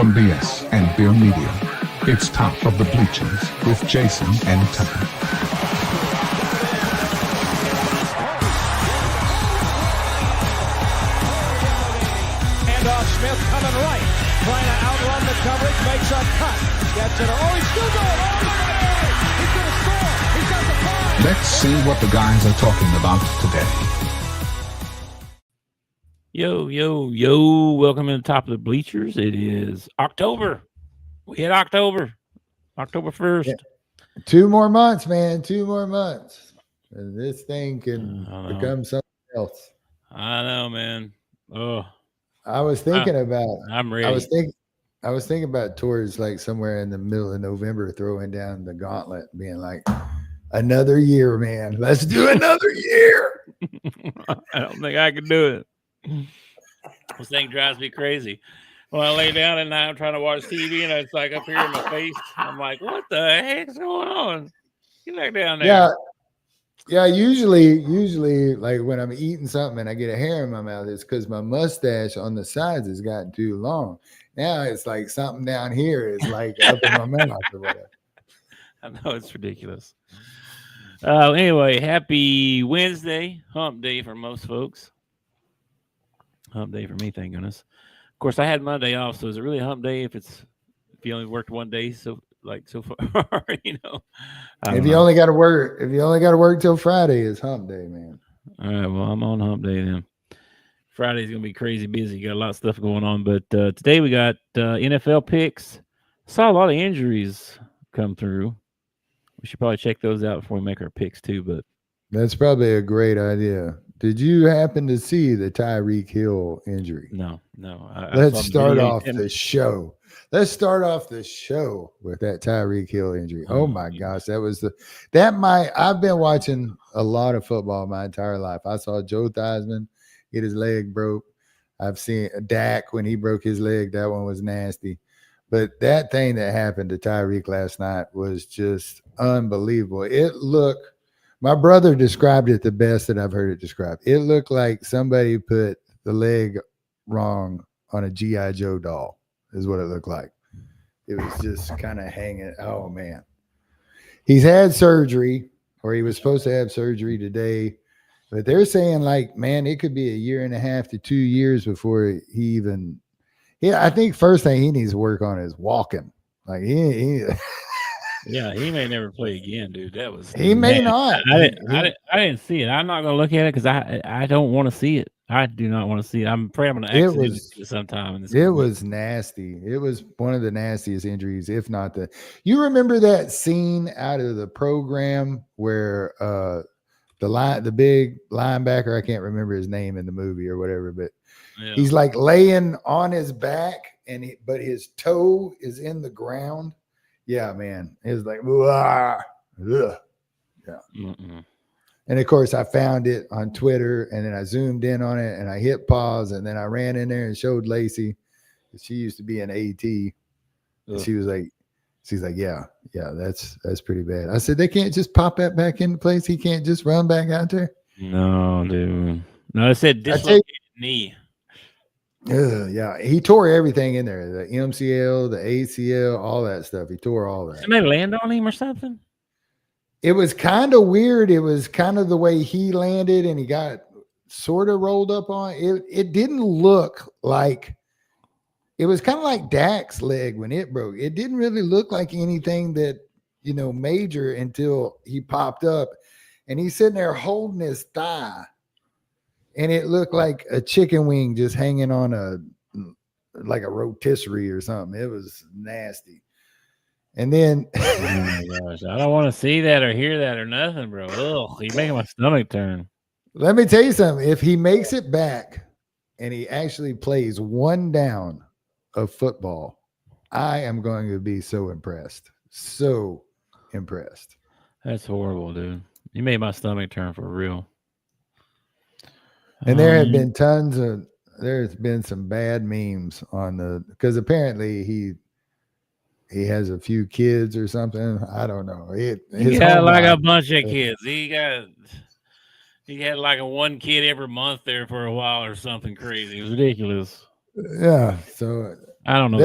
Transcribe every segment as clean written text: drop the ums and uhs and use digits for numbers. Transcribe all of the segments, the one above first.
from BS and Beer Media. It's Top of the Bleachers with Jason and Tucker. Smith coming right, trying to outrun the coverage, makes a cut, gets it. Oh, he's still going. Oh, look at it! He's going to score. He's got the ball. Let's see what the guys are talking about today. Yo. Welcome to the Top of the Bleachers. It is October. We hit October 1st. Yeah. 2 more months, man. 2 more months. And this thing can become something else. I know, man. Oh. I was thinking about. I'm ready. I was thinking about towards like somewhere in the middle of November, throwing down the gauntlet, being like, another year, man. Let's do another year. I don't think I can do it. This thing drives me crazy. When I lay down at night, I'm trying to watch TV, and it's like up here in my face. I'm like, what the heck's going on? Get back down there. Yeah, usually like when I'm eating something and I get a hair in my mouth, it's because my mustache on the sides has gotten too long. Now it's like something down here is like up in my mouth or whatever. I know, it's ridiculous. Anyway, happy Wednesday, hump day for most folks. Hump day for me, thank goodness. Of course, I had Monday off, so is it really a hump day if you only worked one day so far, you know? If you only got to work till Friday, is hump day, man. All right, well, I'm on hump day then. Friday's gonna be crazy busy. Got a lot of stuff going on, but today we got NFL picks. Saw a lot of injuries come through. We should probably check those out before we make our picks too. But that's probably a great idea. Did you happen to see the Tyreek Hill injury? No. Let's start off the show. Let's start off the show with that Tyreek Hill injury. Oh my gosh, I've been watching a lot of football my entire life. I saw Joe Theismann get his leg broke. I've seen Dak when he broke his leg. That one was nasty. But that thing that happened to Tyreek last night was just unbelievable. My brother described it the best that I've heard it described. It looked like somebody put the leg wrong on a G.I. Joe doll, is what it looked like. It was just kind of hanging. Oh, man. He's had surgery, or he was supposed to have surgery today. But they're saying, like, man, it could be 1.5 to 2 years before he even – I think first thing he needs to work on is walking. Like, yeah, he may never play again, dude. He may not. I didn't see it. I'm not going to look at it because I don't want to see it. I do not want to see it. I'm afraid I'm going to accidentally see it sometime. It was nasty. It was one of the nastiest injuries, if not the. You remember that scene out of the program where the big linebacker, I can't remember his name in the movie or whatever, but he's like laying on his back but his toe is in the ground. Yeah, man. It was like, yeah. Mm-mm. And of course, I found it on Twitter, and then I zoomed in on it, and I hit pause, and then I ran in there and showed Lacey. She used to be an AT. And she's like, yeah, that's pretty bad. I said, they can't just pop that back into place. He can't just run back out there. No, dude. No, it said dislocated knee. Yeah, he tore everything in there. The MCL, the ACL, all that stuff. He tore all that. Somebody land on him or something? It was kind of weird. It was kind of the way he landed, and he got sort of rolled up on it. It didn't look like – it was kind of like Dak's leg when it broke. It didn't really look like anything that, major until he popped up. And he's sitting there holding his thigh. And it looked like a chicken wing just hanging on like a rotisserie or something. It was nasty. And then oh my gosh, I don't want to see that or hear that or nothing, bro. Ugh, you're making my stomach turn. Let me tell you something. If he makes it back and he actually plays one down of football, I am going to be so impressed. So impressed. That's horrible, dude. You made my stomach turn for real. And there have been there's been some bad memes because apparently he has a few kids or something. I don't know. He got like a bunch of kids. He had like a one kid every month there for a while or something crazy. It was ridiculous. Yeah. So I don't know.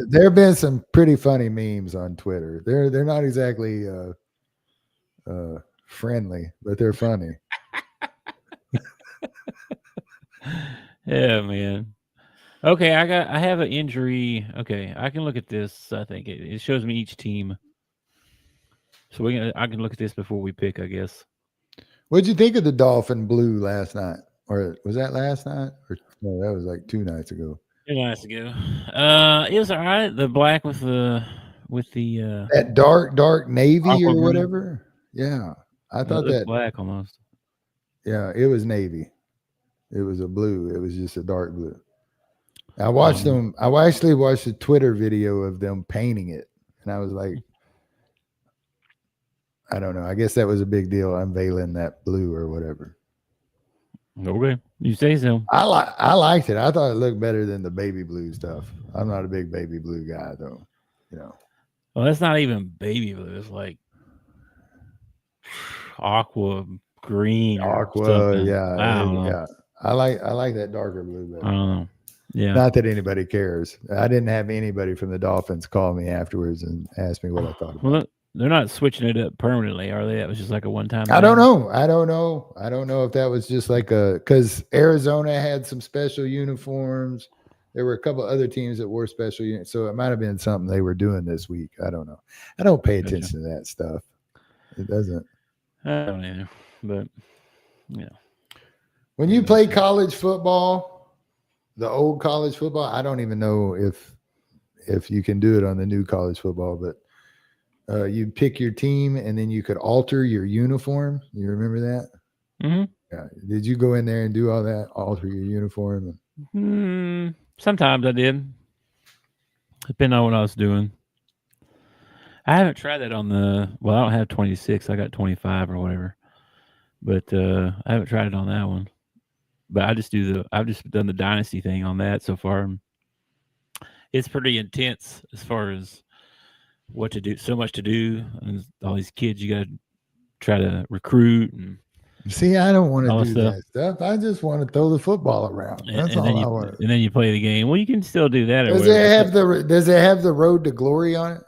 There have been some pretty funny memes on Twitter. They're not exactly friendly, but they're funny. Yeah, man. Okay, I have an injury. Okay, I can look at this. I think it shows me each team. So I can look at this before we pick, I guess. What'd you think of the Dolphin blue last night? Or was that last night? Or no, that was like 2 nights ago. 2 nights ago. It was all right. The black with the that dark navy or green. whatever. Yeah, I thought that black almost. Yeah, it was navy. It was a blue. It was just a dark blue. I watched them. I actually watched a Twitter video of them painting it, and I was like, I don't know. I guess that was a big deal, unveiling that blue or whatever. Okay, you say so. I liked it. I thought it looked better than the baby blue stuff. I'm not a big baby blue guy, though. You know. Well, that's not even baby blue. It's like aqua green. Aqua, yeah. I like that darker blue better. I don't know. Yeah. Not that anybody cares. I didn't have anybody from the Dolphins call me afterwards and ask me what I thought about it. Well, they're not switching it up permanently, are they? That was just like a one-time thing? I don't know. I don't know if that was just like because Arizona had some special uniforms. There were a couple other teams that wore special uniforms. So it might have been something they were doing this week. I don't know. I don't pay attention to that stuff. It doesn't. I don't either. But, yeah. When you play college football, the old college football, I don't even know if you can do it on the new college football, but you pick your team and then you could alter your uniform. You remember that? Mm-hmm. Yeah. Did you go in there and do all that, alter your uniform? Sometimes I did. Depending on what I was doing. I haven't tried that on I don't have 26. I got 25 or whatever. But I haven't tried it on that one. But I've just done the dynasty thing on that so far. It's pretty intense as far as what to do. So much to do, and all these kids you got to try to recruit. And see, I don't want to do that stuff. I just want to throw the football around. That's all I want. And then you play the game. Well, you can still do that. Does it have the road to glory on it?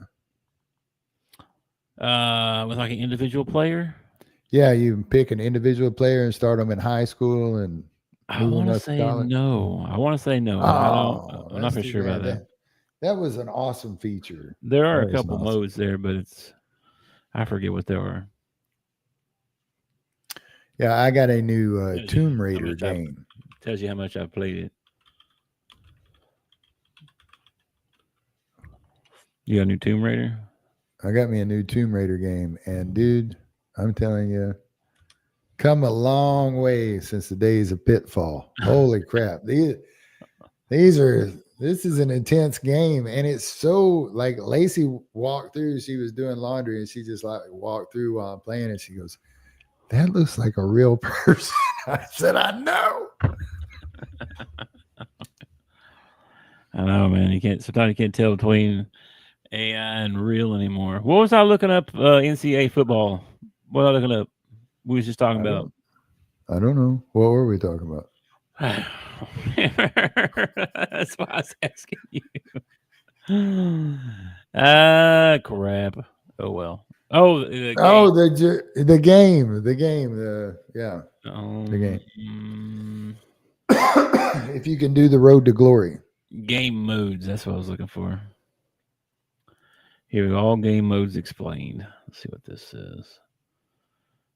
With like an individual player. Yeah, you pick an individual player and start them in high school and. I want to say no. Oh, I'm not for sure about that. That was an awesome feature. There are a couple modes there, but I forget what they are. Yeah, I got a new Tomb Raider game. Tells you how much I've played it. You got a new Tomb Raider? I got me a new Tomb Raider game, and dude, I'm telling you, come a long way since the days of Pitfall. Holy crap. This is an intense game. And it's so like Lacey walked through, she was doing laundry and she just like walked through while I'm playing and she goes, that looks like a real person. I said, I know. I know, man. Sometimes you can't tell between AI and real anymore. What was I looking up? NCAA football. What was I looking up? We was just talking about. I don't know. What were we talking about? That's why I was asking you. Crap. Oh well. Oh, the game. The game. If you can do the road to glory. Game modes. That's what I was looking for. Here we go. All game modes explained. Let's see what this says.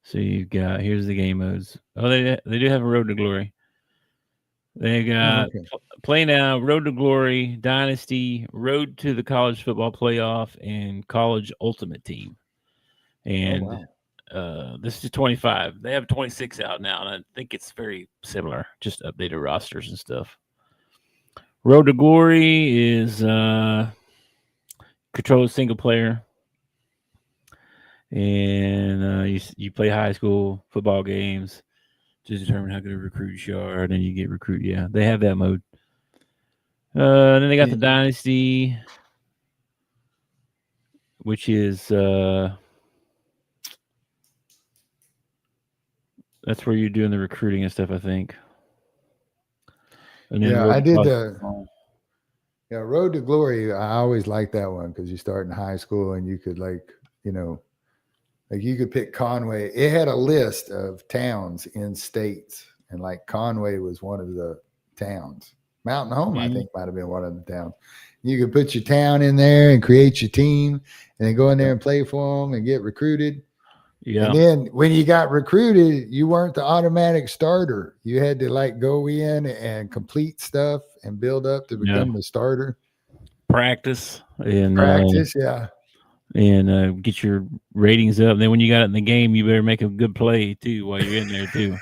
So here's the game modes. Oh, they do have a road to glory. They got Play Now, Road to Glory, Dynasty, Road to the College Football Playoff, and College Ultimate Team. And this is 25. They have 26 out now, and I think it's very similar, just updated rosters and stuff. Road to Glory is control single player. And you play high school football games to determine how good a recruit you are, and then you get recruit. Yeah, they have that mode. Then they got the Dynasty, which is that's where you're doing the recruiting and stuff, I think. And then I did Yeah, Road to Glory. I always liked that one because you start in high school and you could you could pick Conway. It had a list of towns in states, and like Conway was one of the towns. Mountain Home, I think, might have been one of the towns. You could put your town in there and create your team, and then go in there and play for them and get recruited. Yeah. And then when you got recruited, you weren't the automatic starter. You had to like go in and complete stuff and build up to become the starter. Practice and get your ratings up. And then when you got it in the game, you better make a good play too while you're in there too.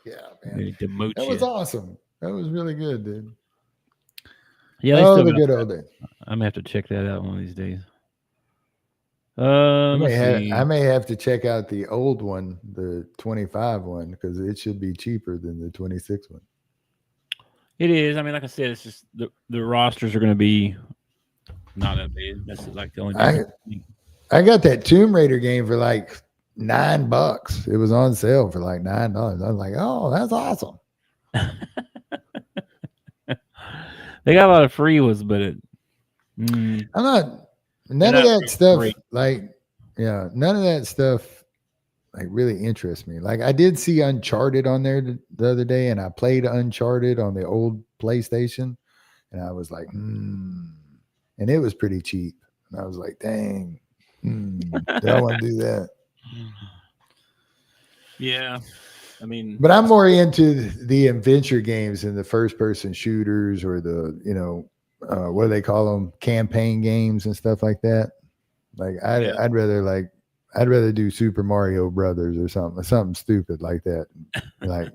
Yeah, man. That was awesome. That was really good, dude. Yeah, the good old days. I'm gonna have to check that out one of these days. I may have to check out the old one, the 25 one, because it should be cheaper than the 26 one. It is. I mean, like I said, it's just the rosters are going to be not that big. That's like the only thing. I got that Tomb Raider game for like $9. It was on sale for like $9. I was like, oh, that's awesome. They got a lot of free ones, but I'm not. None of that stuff, none of that stuff, like really interests me. Like I did see Uncharted on there the other day, and I played Uncharted on the old PlayStation, and I was like, and it was pretty cheap. And I was like, dang, do I want to do that? Yeah, I mean, but I'm more into the adventure games and the first-person shooters, or the what do they call them, campaign games and stuff like that. Like I'd rather do Super Mario Brothers or something stupid like that, like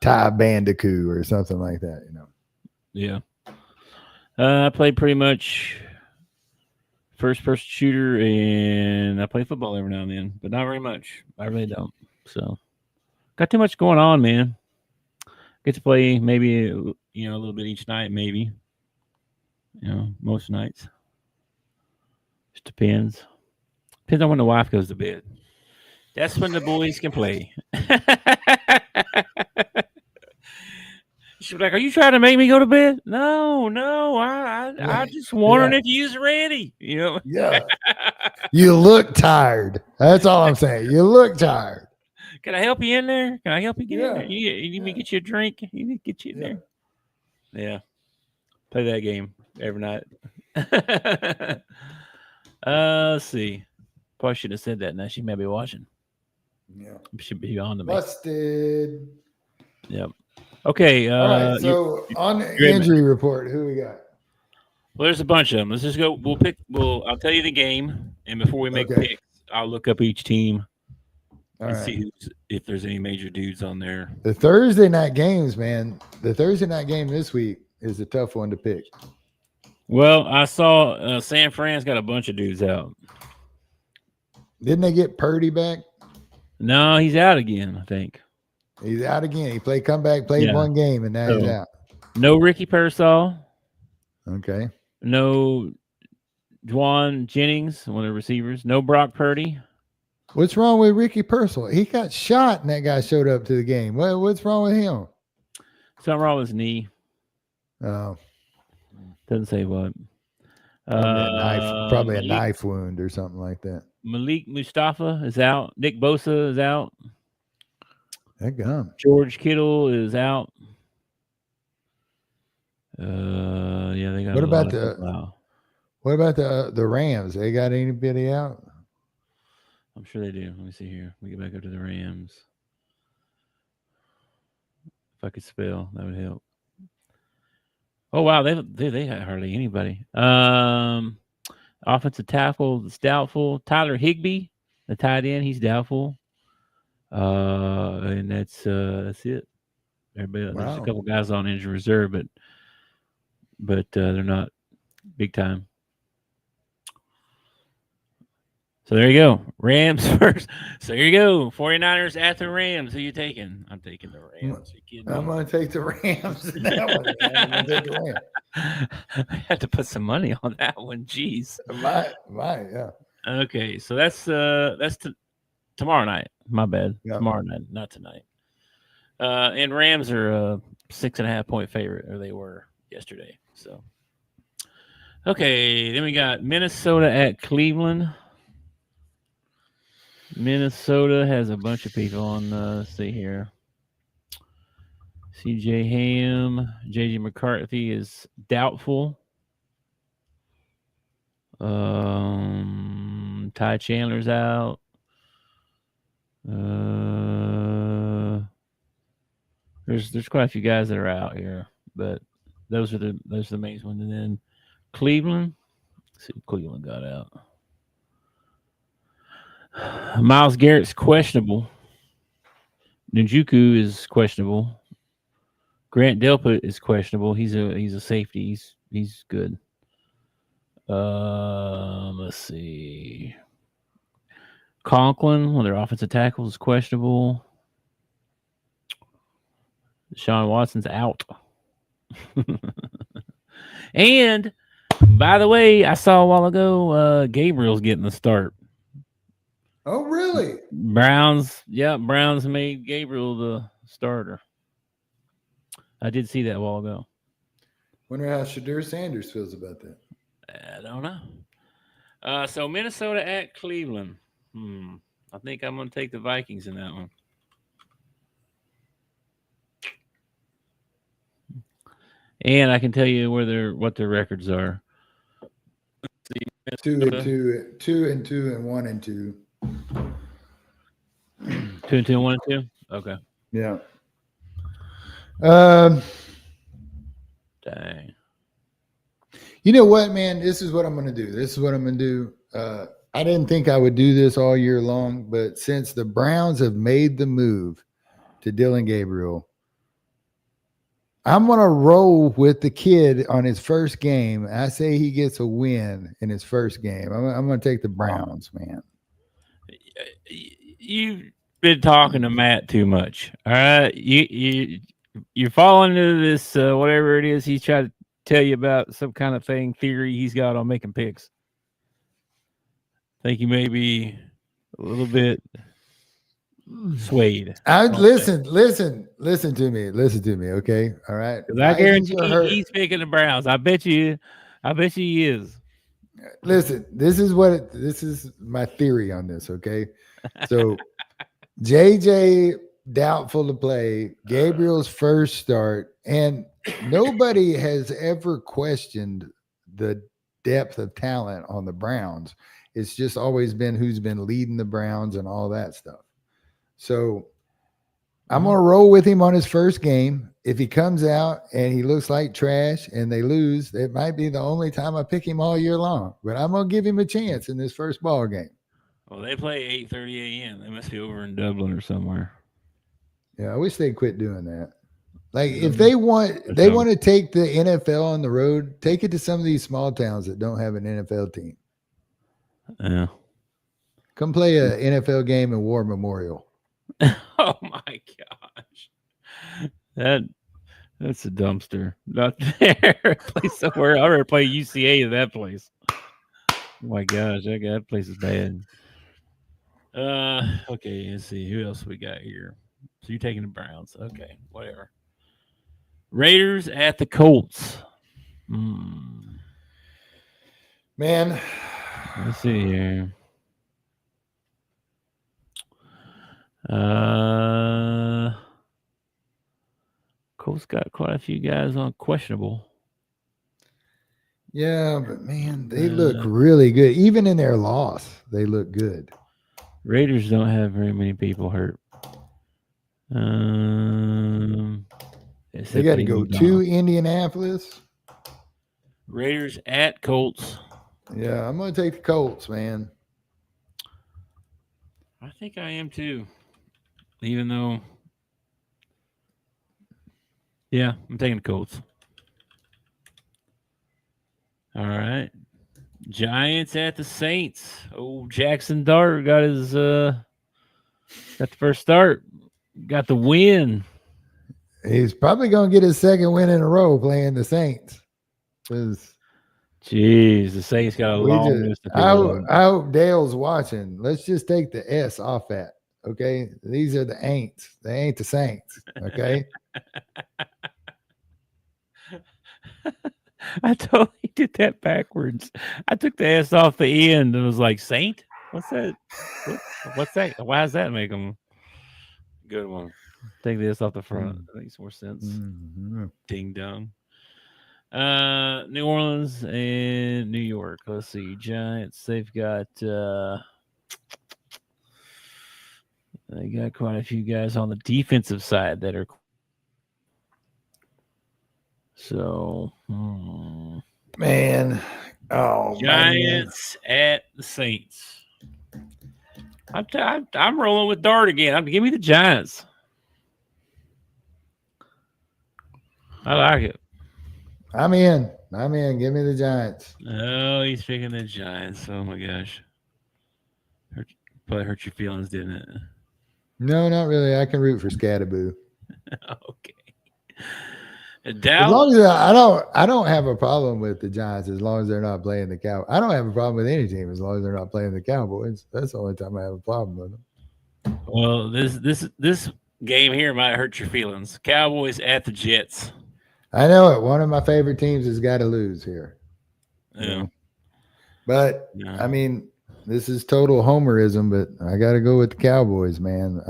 Tie Bandicoot or something like that. Yeah, I played pretty much first-person shooter, and I play football every now and then, but not very much. I really don't. So got too much going on, man. Get to play maybe a little bit each night, maybe. Most nights. Just depends. Depends on when the wife goes to bed. That's when the boys can play. She'll be like, "Are you trying to make me go to bed?" No. I just wondering if you's ready. Yeah. You look tired. That's all I'm saying. You look tired. Can I help you in there? Can I help you get in there? You need me to get you a drink? You need to get you in there. Yeah. Play that game every night. Let's see. Probably should have said that. Now she may be watching. Yeah. Should be on to me. Busted. Yep. Okay. All right. So on the injury report, who we got? Well, there's a bunch of them. Let's just go. I'll tell you the game, and before we make picks, I'll look up each team and see if there's any major dudes on there. The Thursday night games, man. The Thursday night game this week is a tough one to pick. Well, I saw San Fran's got a bunch of dudes out. Didn't they get Purdy back? No, he's out again, I think. He's out again. He played one game, and now he's out. No Ricky Pearsall. Okay. No Juwan Jennings, one of the receivers. No Brock Purdy. What's wrong with Ricky Pearsall? He got shot, and that guy showed up to the game. What's wrong with him? Something wrong with his knee. Oh. Doesn't say what. Probably a knife wound or something like that. Malik Mustafa is out. Nick Bosa is out. That gum. George Kittle is out. Yeah, they got. What about the Rams? They got anybody out? I'm sure they do. Let me see here. We get back up to the Rams. If I could spell, that would help. Oh wow, they had hardly anybody. Offensive tackle is doubtful. Tyler Higbee, the tight end, he's doubtful. And that's it. Everybody, there's a couple guys on injury reserve, but they're not big time. So there you go. Rams first. So here you go. 49ers at the Rams. Who you taking? I'm taking the Rams. I'm going to take the Rams. I'm going to take the Rams. I had to put some money on that one. Jeez. Right, yeah. Okay, so that's tomorrow night. My bad. Yeah. Tomorrow night, not tonight. And Rams are a 6.5 point favorite, or they were yesterday. So Okay, then we got Minnesota at Cleveland. Minnesota has a bunch of people on. Let's see here. C.J. Ham, J.J. McCarthy is doubtful. Ty Chandler's out. There's quite a few guys that are out here, but those are the main ones. And then Cleveland. Let's see if Cleveland got out. Myles Garrett's questionable. Njoku is questionable. Grant Delpit is questionable. He's a safety. He's good. Let's see. Conklin, one of their offensive tackles, is questionable. Deshaun Watson's out. And by the way, I saw a while ago Gabriel's getting the start. Oh, really? Browns made Gabriel the starter. I did see that a while ago. Wonder how Shadur Sanders feels about that. I don't know. So Minnesota at Cleveland. I think I'm going to take the Vikings in that one. And I can tell you what their records are. 2-2, 2-2, and 1-2. 2-2 and 1-2. Okay. Yeah. Dang. You know what, man? This is what I'm going to do. I didn't think I would do this all year long, but since the Browns have made the move to Dylan Gabriel, I'm going to roll with the kid on his first game. I say he gets a win in his first game. I'm going to take the Browns, man. You've been talking to Matt too much. All right. You're falling into this, whatever it is he's trying to tell you about, some kind of theory he's got on making picks. I think you may be a little bit swayed. Listen to me, okay? All right. I guarantee he's picking the Browns. I bet you he is. Listen, this is my theory on this, okay? So JJ doubtful to play, Gabriel's first start, and nobody has ever questioned the depth of talent on the Browns. It's just always been who's been leading the Browns and all that stuff. So I'm going to roll with him on his first game. If he comes out and he looks like trash and they lose, it might be the only time I pick him all year long. But I'm going to give him a chance in this first ball game. Well, they play 8:30 a.m. They must be over in Dublin or somewhere. Yeah, I wish they'd quit doing that. Like, if they want to take the NFL on the road, take it to some of these small towns that don't have an NFL team. Yeah. Come play an NFL game in War Memorial. Oh my gosh. That's a dumpster. Not there. Play somewhere. I'd rather play UCA than that place. Oh my gosh, that place is bad. Okay, let's see. Who else we got here? So you're taking the Browns. Okay, whatever. Raiders at the Colts. Man. Let's see here. Colts got quite a few guys on questionable. Yeah, but man, they look really good. Even in their loss, they look good. Raiders don't have very many people hurt. They got to go to Indianapolis. Raiders at Colts. Yeah, I'm going to take the Colts, man. I think I am too. Even though, yeah, I'm taking the Colts. All right. Giants at the Saints. Oh, Jackson Dart got his got the first start. Got the win. He's probably going to get his second win in a row playing the Saints. Jeez, the Saints got a long list of people. I hope Dale's watching. Let's just take the S off that. Okay. These are the ain'ts. They ain't the Saints. Okay. I told you. did that backwards. I took the S off the end and was like, Saint? What's that? What's that? Why does that make them? Good one. Take this off the front. That makes more sense. Mm-hmm. Ding dong. New Orleans and New York. Let's see. Giants. They've got they got quite a few guys on the defensive side that are. So, man, Giants at the Saints. I'm rolling with Dart again. Give me the Giants. I like it. I'm in. Give me the Giants. Oh, he's picking the Giants. Oh my gosh. Probably hurt your feelings, didn't it? No, not really. I can root for Scatterboo. Okay. As long as I don't have a problem with the Giants as long as they're not playing the Cowboys. I don't have a problem with any team as long as they're not playing the Cowboys. That's the only time I have a problem with them. Well, this game here might hurt your feelings. Cowboys at the Jets. I know it. One of my favorite teams has got to lose here. Yeah. But I mean, this is total homerism, but I got to go with the Cowboys, man.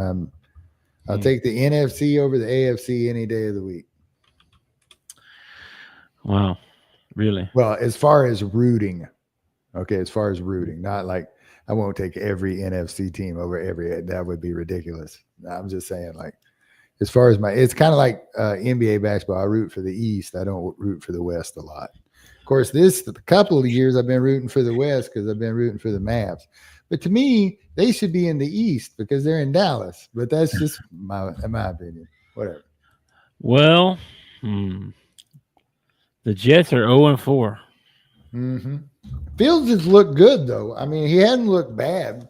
I'll take the NFC over the AFC any day of the week. Wow. Really? Well, as far as rooting, not like I won't take every NFC team over every. That would be ridiculous. I'm just saying, like, as far as it's kind of like NBA basketball. I root for the East. I don't root for the West a lot. Of course, a couple of years I've been rooting for the West because I've been rooting for the Mavs. But to me, they should be in the East because they're in Dallas. But that's just my opinion. Whatever. Well, the Jets are 0-4. Mm-hmm. Fields has looked good, though. I mean, he hadn't looked bad.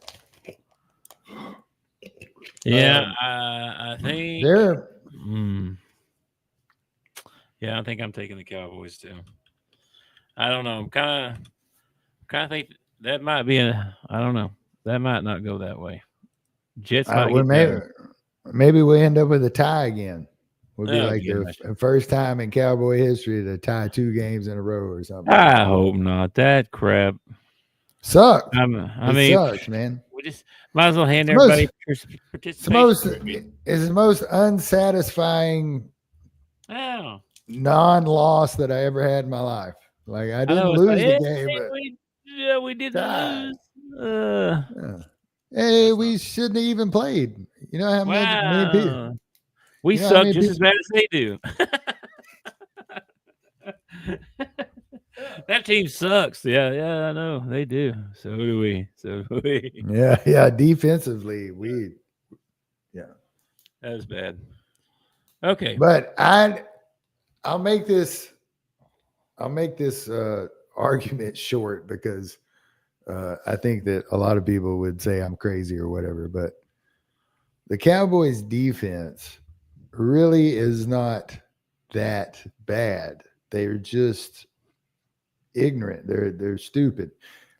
Yeah, I think they're. Yeah, I think I'm taking the Cowboys too. I don't know. I'm kind of think that might be I don't know. That might not go that way. Jets might maybe we end up with a tie again. Would be like the first time in Cowboy history to tie 2 games in a row or something. I hope not. That crap sucks. I mean, sucks, man. We just might as well hand everybody participation. It's the most unsatisfying non-loss that I ever had in my life. Like I didn't lose the game, we didn't lose. Hey, we shouldn't have even played. You know how many people. We suck just as bad as they do. That team sucks. Yeah, I know. They do. So do we. Yeah. Defensively, that was bad. Okay. But I'll make this argument short because I think that a lot of people would say I'm crazy or whatever, but the Cowboys defense really is not that bad. They're just ignorant. They're stupid.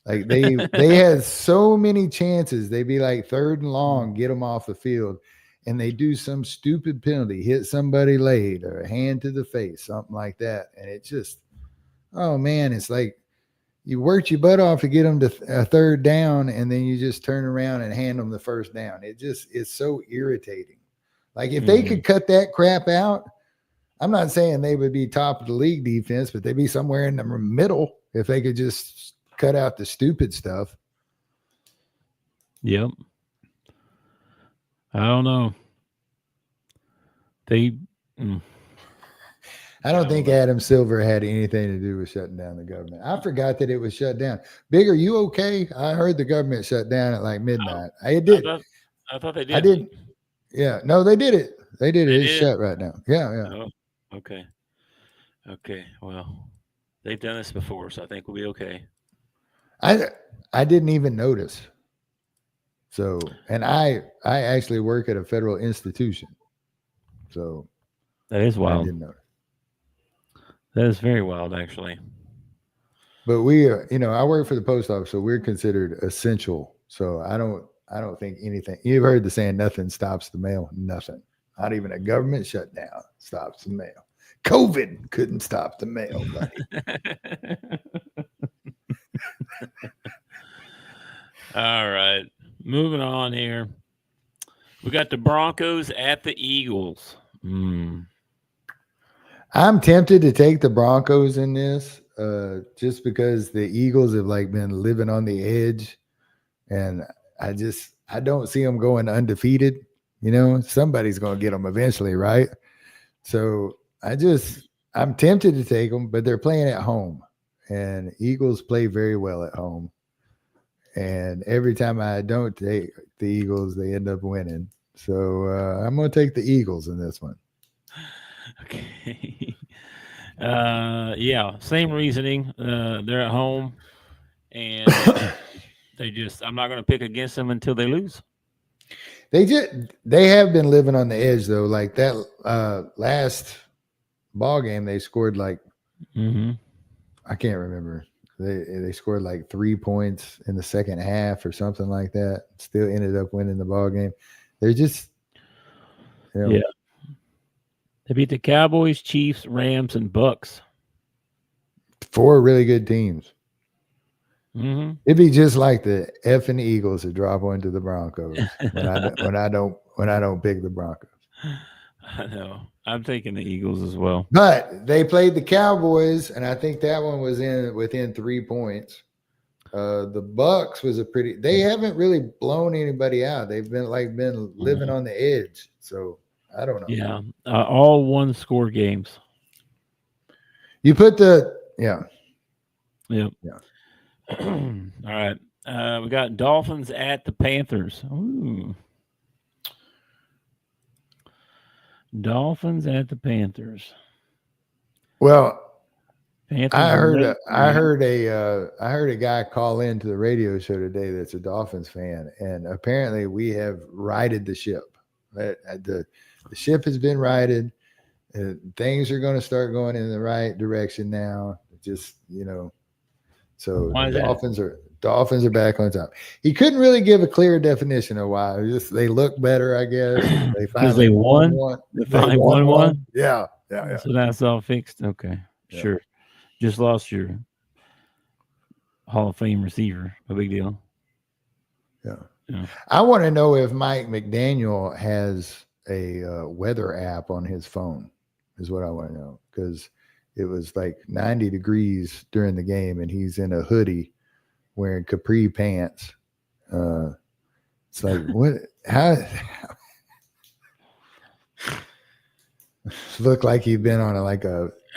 Like they had so many chances. They'd be like 3rd and long, get them off the field, and they do some stupid penalty, hit somebody late or a hand to the face, something like that. And it just, oh man, it's like you worked your butt off to get them to a 3rd down, and then you just turn around and hand them the 1st down. It's so irritating. Like if they could cut that crap out, I'm not saying they would be top of the league defense, but they'd be somewhere in the middle if they could just cut out the stupid stuff. Yep. I don't know. I don't think Adam Silver had anything to do with shutting down the government. I forgot that it was shut down. Big, are you okay? I heard the government shut down at like midnight. I did. I thought they did. I didn't. Yeah. No, they did it. They did it. It's shut right now. Yeah. Oh, okay. Well, they've done this before, so I think we'll be okay. I didn't even notice. So, and I actually work at a federal institution. So that is wild. I didn't notice. That is very wild, actually. But we, I work for the post office, so we're considered essential. So I don't think anything. You've heard the saying, nothing stops the mail. Nothing. Not even a government shutdown stops the mail. COVID couldn't stop the mail, buddy. All right. Moving on here. We got the Broncos at the Eagles. I'm tempted to take the Broncos in this, just because the Eagles have like been living on the edge, and I don't see them going undefeated. You know, somebody's going to get them eventually, right? So I'm tempted to take them, but they're playing at home, and Eagles play very well at home. And every time I don't take the Eagles, they end up winning. So I'm going to take the Eagles in this one. Okay. Yeah, same reasoning. They're at home, and I'm not going to pick against them until they lose. They have been living on the edge though. Like that last ball game, they scored like I can't remember. They scored like 3 points in the second half or something like that. Still ended up winning the ball game. They're just, yeah. They beat the Cowboys, Chiefs, Rams, and Bucks. 4 really good teams. Mm-hmm. It'd be just like the effing Eagles to drop onto the Broncos when I don't pick the Broncos. I know. I'm taking the Eagles as well. But they played the Cowboys, and I think that one was within 3 points. The Bucks was they haven't really blown anybody out. They've been living on the edge. So I don't know. Yeah. All 1-score games. You put yeah. Yep. Yeah. All right. We got Dolphins at the Panthers. Ooh. Dolphins at the Panthers. Well, Panthers I heard a guy call into the radio show today that's a Dolphins fan, and apparently we have righted the ship. The ship has been righted. Things are going to start going in the right direction now. Just so Dolphins are back on top. He couldn't really give a clear definition of why. They look better, I guess. They finally won one. They finally won one. Yeah. So that's all fixed. Okay, yeah. Sure. Just lost your Hall of Fame receiver. No big deal. Yeah. I want to know if Mike McDaniel has a weather app on his phone. Is what I want to know, because it was like 90 degrees during the game, and he's in a hoodie wearing capri pants. It's like, what? How? Looked like he'd been on a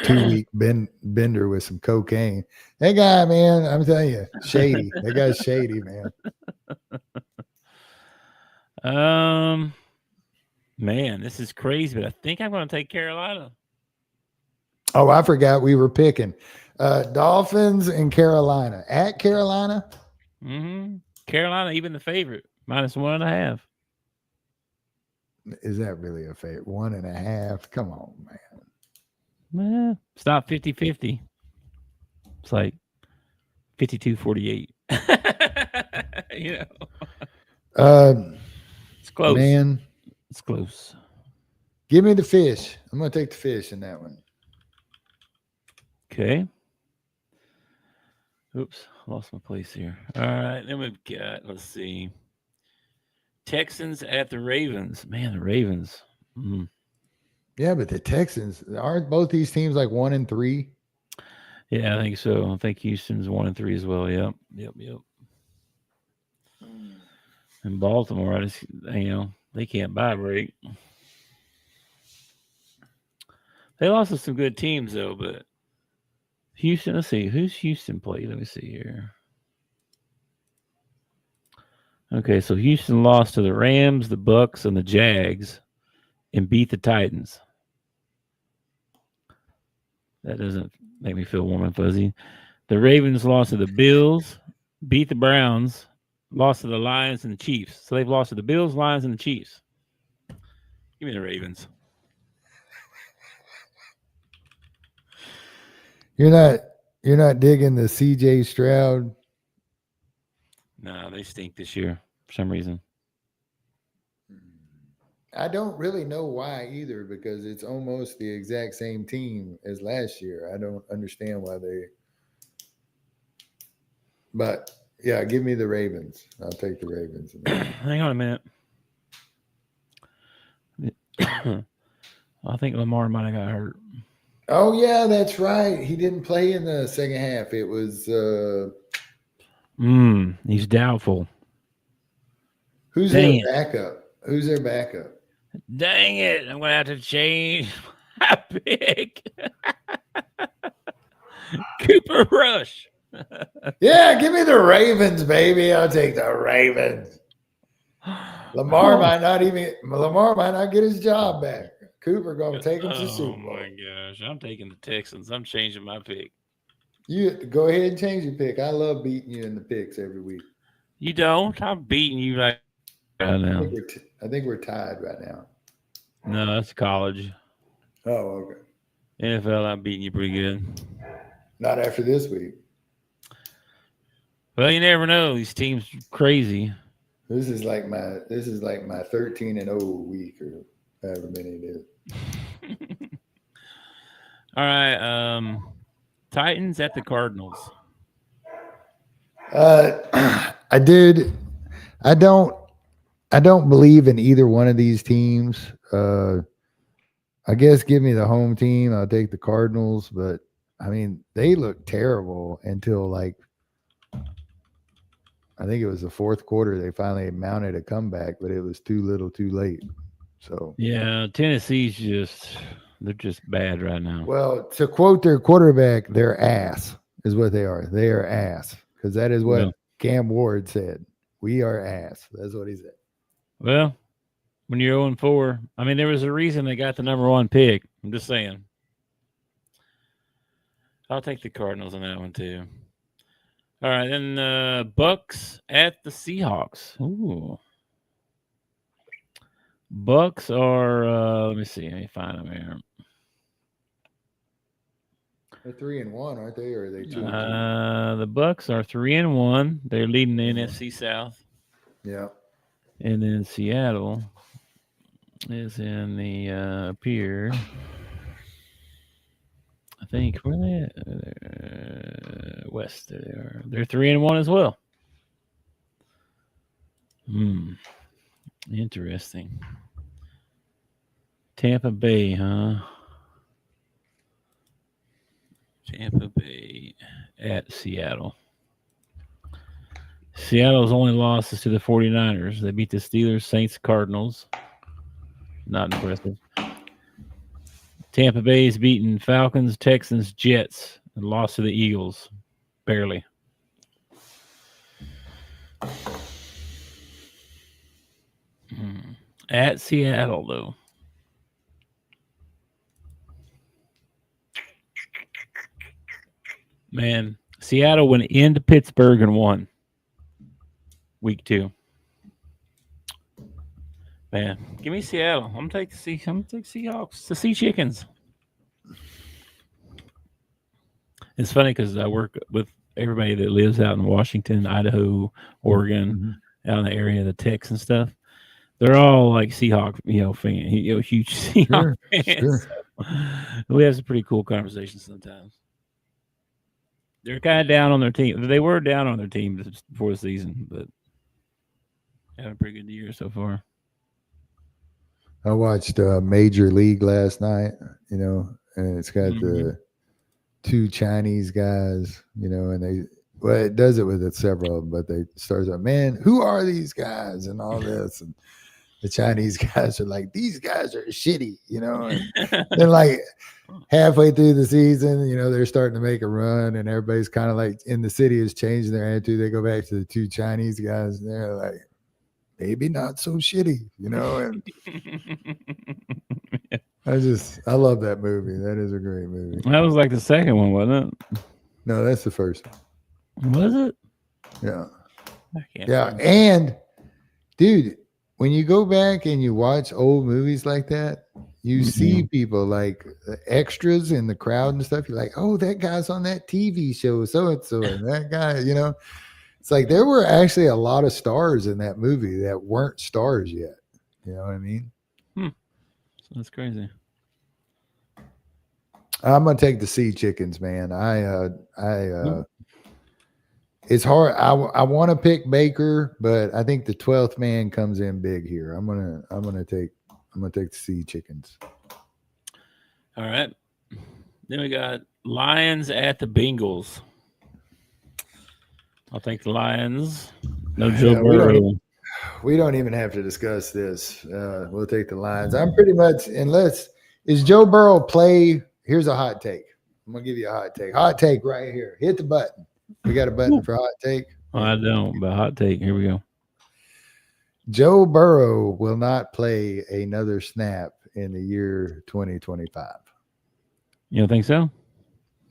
2-week bender with some cocaine. That guy, man, I'm telling you, shady. That guy's shady, man. Man, this is crazy, but I think I'm going to take Carolina. Oh, I forgot we were picking Dolphins and Carolina at Carolina. Mm-hmm. Carolina, even the favorite, -1.5. Is that really a favorite? 1.5? Come on, man. It's not 50-50. It's like 52-48. It's close. Man, it's close. Give me the fish. I'm going to take the fish in that one. Okay. Oops, lost my place here. All right, then we've got, let's see, Texans at the Ravens. Man, the Ravens. Yeah, but the Texans, aren't both these teams 1-3? Yeah, I think so. I think Houston's 1-3 as well. Yep. And Baltimore, they can't buy a break. They lost to some good teams though, but Houston, let's see. Who's Houston played? Let me see here. Okay, so Houston lost to the Rams, the Bucks, and the Jags and beat the Titans. That doesn't make me feel warm and fuzzy. The Ravens lost to the Bills, beat the Browns, lost to the Lions and the Chiefs. So they've lost to the Bills, Lions, and the Chiefs. Give me the Ravens. You're not digging the CJ Stroud? No, they stink this year for some reason. I don't really know why either, because it's almost the exact same team as last year. I don't understand why but Yeah, give me the Ravens. I'll take the Ravens. Hang on a minute. I think Lamar might have got hurt. Oh yeah, that's right. He didn't play in the second half. It was He's doubtful. Who's Dang their backup? Who's their backup? Dang it. I'm gonna have to change my pick. Cooper Rush. Yeah, give me the Ravens, baby. I'll take the Ravens. Lamar might not get his job back. Cooper gonna take him to Super Bowl. Oh my gosh. I'm taking the Texans. I'm changing my pick. You go ahead and change your pick. I love beating you in the picks every week. You don't? I'm beating you right now. I think we're tied right now. No, that's college. Oh, okay. NFL, I'm beating you pretty good. Not after this week. Well, you never know. These teams are crazy. This is like my 13-0 week or however many it is. All right. Titans at the Cardinals. I don't believe in either one of these teams. I guess give me the home team. I'll take the Cardinals, but I mean they look terrible until I think it was the fourth quarter. They finally mounted a comeback, but it was too little, too late. So yeah, Tennessee's they're just bad right now. Well, to quote their quarterback, they're ass is what they are. They are ass because that is what Cam Ward said. We are ass. That's what he said. Well, when you're 0-4, I mean, there was a reason they got the number 1 pick. I'm just saying. I'll take the Cardinals on that one too. All right, then Bucks at the Seahawks. Ooh. Bucks are, let me see. Let me find them here. They're 3-1, aren't they? Or are they 2-2? The Bucks are 3-1. They're leading the NFC South. Yeah. And then Seattle is in the up here. I think where they at? West. They're 3-1 as well. Interesting. Tampa Bay, huh? Tampa Bay at Seattle. Seattle's only losses to the 49ers. They beat the Steelers, Saints, Cardinals. Not impressive. Tampa Bay's beaten Falcons, Texans, Jets, and lost to the Eagles. Barely. At Seattle, though. Man, Seattle went into Pittsburgh and won. Week 2. Man, give me Seattle. I'm gonna take Seahawks. The Sea Chickens. It's funny because I work with everybody that lives out in Washington, Idaho, Oregon, out in the area of the Tex and stuff. They're all like Seahawk, fan, huge Seahawk fans. Sure. So we have some pretty cool conversations sometimes. They're kind of down on their team. They were down on their team before the season, but having a pretty good year so far. I watched Major League last night, and it's got the 2 Chinese guys, and it does it with several of them, but they start out, man, who are these guys and all this, and the Chinese guys are like, these guys are shitty, and then like halfway through the season, they're starting to make a run, and everybody's kind of like in the city is changing their attitude. They go back to the 2 Chinese guys, and they're like, maybe not so shitty, and I love that movie. That is a great movie. That was like the second one, wasn't it? No, that's the first one. Was it? Yeah. Yeah. And dude, when you go back and you watch old movies like that, you see people like extras in the crowd and stuff. You're like, oh, that guy's on that TV show, so-and-so, and that guy, It's like there were actually a lot of stars in that movie that weren't stars yet. You know what I mean? So that's crazy. I'm gonna take the Sea Chickens, man. It's hard. I want to pick Baker, but I think the 12th man comes in big here. I'm gonna take the Sea Chickens. All right. Then we got Lions at the Bengals. I'll take the Lions. No Joe Burrow. We don't even have to discuss this. We'll take the Lions. I'm pretty much, unless is Joe Burrow play. Here's a hot take. I'm gonna give you a hot take. Hot take right here. Hit the button. We got a button for hot take. Oh, I don't, but hot take. Here we go. Joe Burrow will not play another snap in the year 2025. You don't think so?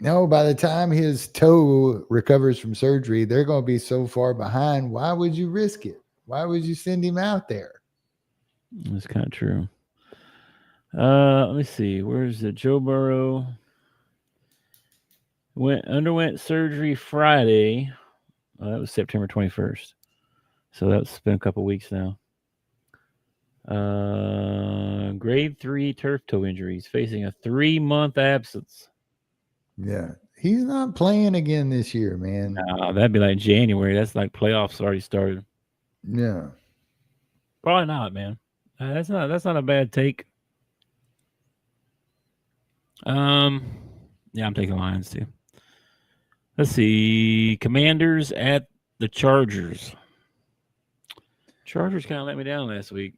No, by the time his toe recovers from surgery, they're going to be so far behind. Why would you risk it? Why would you send him out there? That's kind of true. Let me see. Where's the Joe Burrow? Underwent surgery Friday. That was September 21st. So that's been a couple weeks now. Grade 3 turf toe injuries, facing a 3-month absence. Yeah. He's not playing again this year, man. No, that'd be like January. That's like playoffs already started. Yeah. Probably not, man. That's not a bad take. Yeah, I'm taking Lions too. Let's see. Commanders at the Chargers. Chargers kind of let me down last week.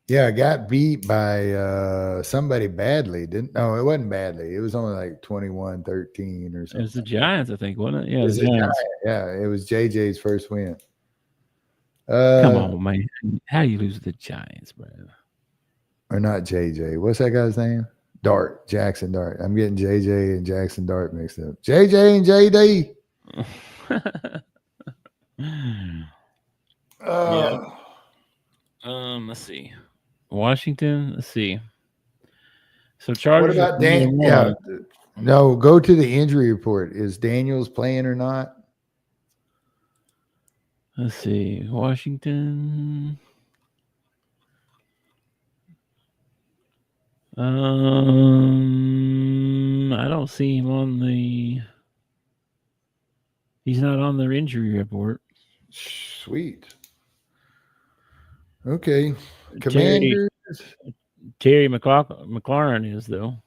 Yeah, I got beat by somebody badly. No, it wasn't badly. It was only like 21-13 or something. It was the Giants, I think, wasn't it? Yeah, It was the Giants. Yeah, it was JJ's first win. Come on, man. How do you lose to the Giants, bro? Or not JJ. What's that guy's name? Dart. Jackson Dart. I'm getting JJ and Jackson Dart mixed up. JJ and JD. Yeah. Let's see. Washington. Let's see. So Chargers. What about Dan? Yeah. No, go to the injury report. Is Daniels playing or not? Let's see. Washington. I don't see him on the. He's not on their injury report. Sweet. Okay. Commanders. Terry McLaurin is, though.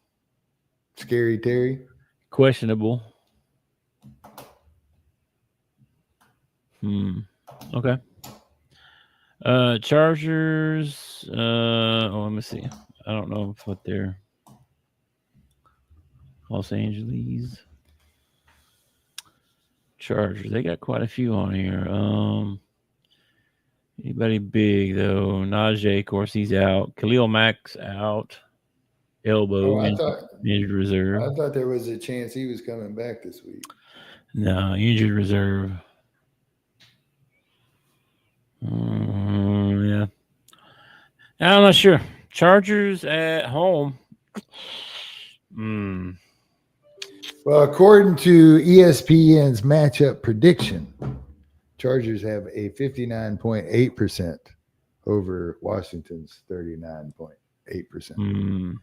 Scary Terry. Questionable. Okay. Chargers. Let me see. I don't know what they're. Los Angeles. Chargers. They got quite a few on here. Anybody big though? Najee, of course, he's out. Khalil Mack's out. Elbow. Injured reserve. I thought there was a chance he was coming back this week. No, injured reserve. Yeah. I'm not sure. Chargers at home. Well, according to ESPN's matchup prediction, Chargers have a 59.8% over Washington's 39.8%.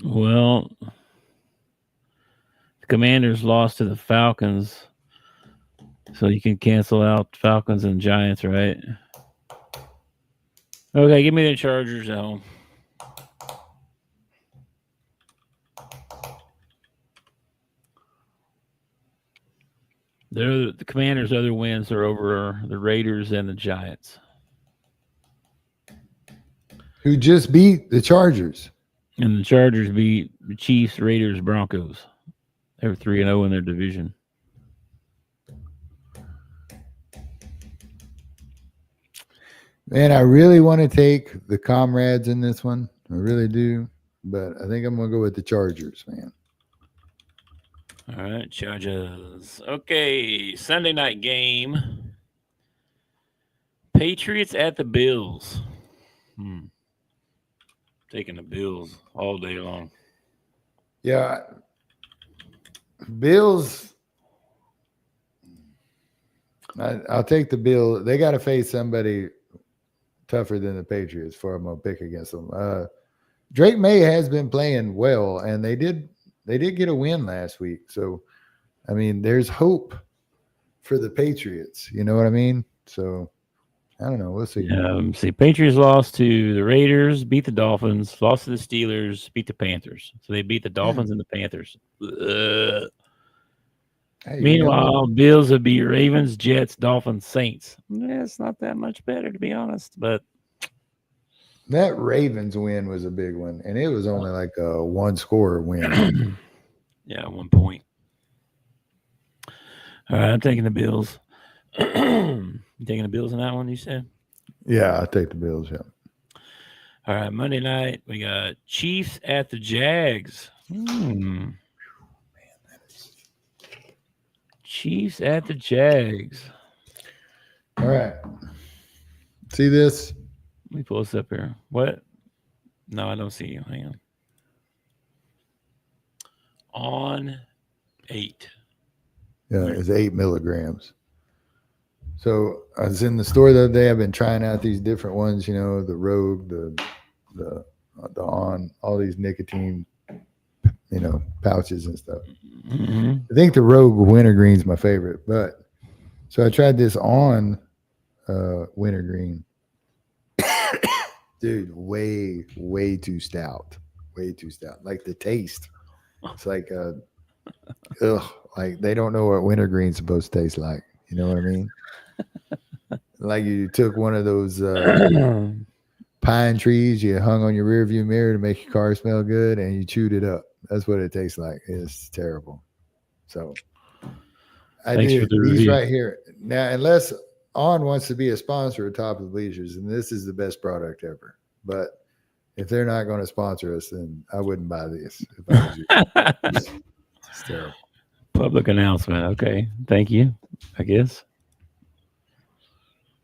Well, the Commanders lost to the Falcons, so you can cancel out Falcons and Giants, right? Okay, give me the Chargers at home. The Commanders' other wins are over the Raiders and the Giants, who just beat the Chargers. And the Chargers beat the Chiefs, Raiders, Broncos. They were 3-0 in their division. Man, I really want to take the Comrades in this one. I really do. But I think I'm going to go with the Chargers, man. All right, Chargers. Okay, Sunday night game. Patriots at the Bills. Taking the Bills all day long. Yeah. Bills. I'll take the Bills. They got to face somebody tougher than the Patriots for I'm going to pick against them. Drake May has been playing well, and they did get a win last week. So I mean, there's hope for the Patriots. You know what I mean? So I don't know. We'll see. Patriots lost to the Raiders, beat the Dolphins, lost to the Steelers, beat the Panthers. So they beat the Dolphins and the Panthers. Hey, meanwhile, Bills would be Ravens, Jets, Dolphins, Saints. It's not that much better, to be honest. But that Ravens win was a big one, and it was only like a one-score win. Yeah, 1 point. All right, I'm taking the Bills. You taking the Bills in that one, you said? Yeah, I take the Bills, yeah. All right, Monday night, we got Chiefs at the Jags. Chiefs at the Jags. All right. See this? Let me pull this up here. What? No, I don't see you. Hang on. On 8. Yeah, it's 8 milligrams. So I was in the store the other day. I've been trying out these different ones, you know, the Rogue, the On, all these nicotine, you know, pouches and stuff. Mm-hmm. I think the Rogue Wintergreen is my favorite, but so I tried this On Wintergreen. Dude, way too stout. Way too stout. Like the taste. It's like like they don't know what wintergreen's supposed to taste like. You know what I mean? Like you took one of those pine trees you hung on your rear view mirror to make your car smell good, and you chewed it up. That's what it tastes like. It's terrible. So I did these right here. Now, unless On wants to be a sponsor of Top of the Bleachers, and this is the best product ever. But if they're not going to sponsor us, then I wouldn't buy this. If I was you. It's terrible. Public announcement. Okay. Thank you, I guess.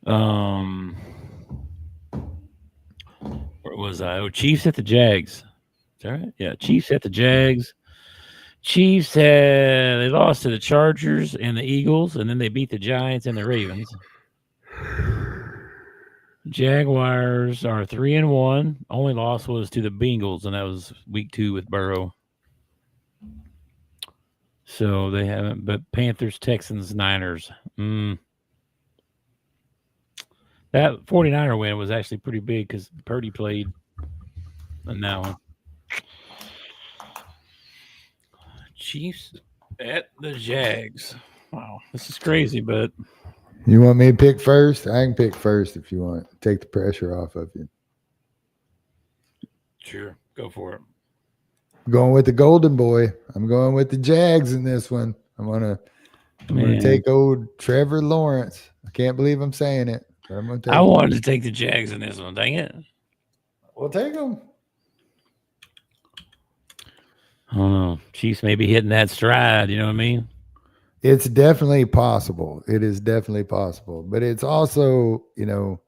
Where was I? Oh, Chiefs at the Jags. Is that right? Yeah, Chiefs at the Jags. Chiefs they lost to the Chargers and the Eagles, and then they beat the Giants and the Ravens. Jaguars are 3-1. Only loss was to the Bengals, and that was week 2 with Burrow. So they haven't, but Panthers, Texans, Niners. That 49er win was actually pretty big because Purdy played in that one. Chiefs at the Jags. Wow, this is crazy, but you want me to pick first? I can pick first if you want. Take the pressure off of you. Sure, go for it. Going with the Golden Boy. I'm going with the Jags in this one. I'm gonna take old Trevor Lawrence. I can't believe I'm saying it. But I'm gonna take I wanted to take the Jags in this one. Dang it. We'll take them. I don't know. Chiefs may be hitting that stride. You know what I mean? It's definitely possible. It is definitely possible. But it's also, you know,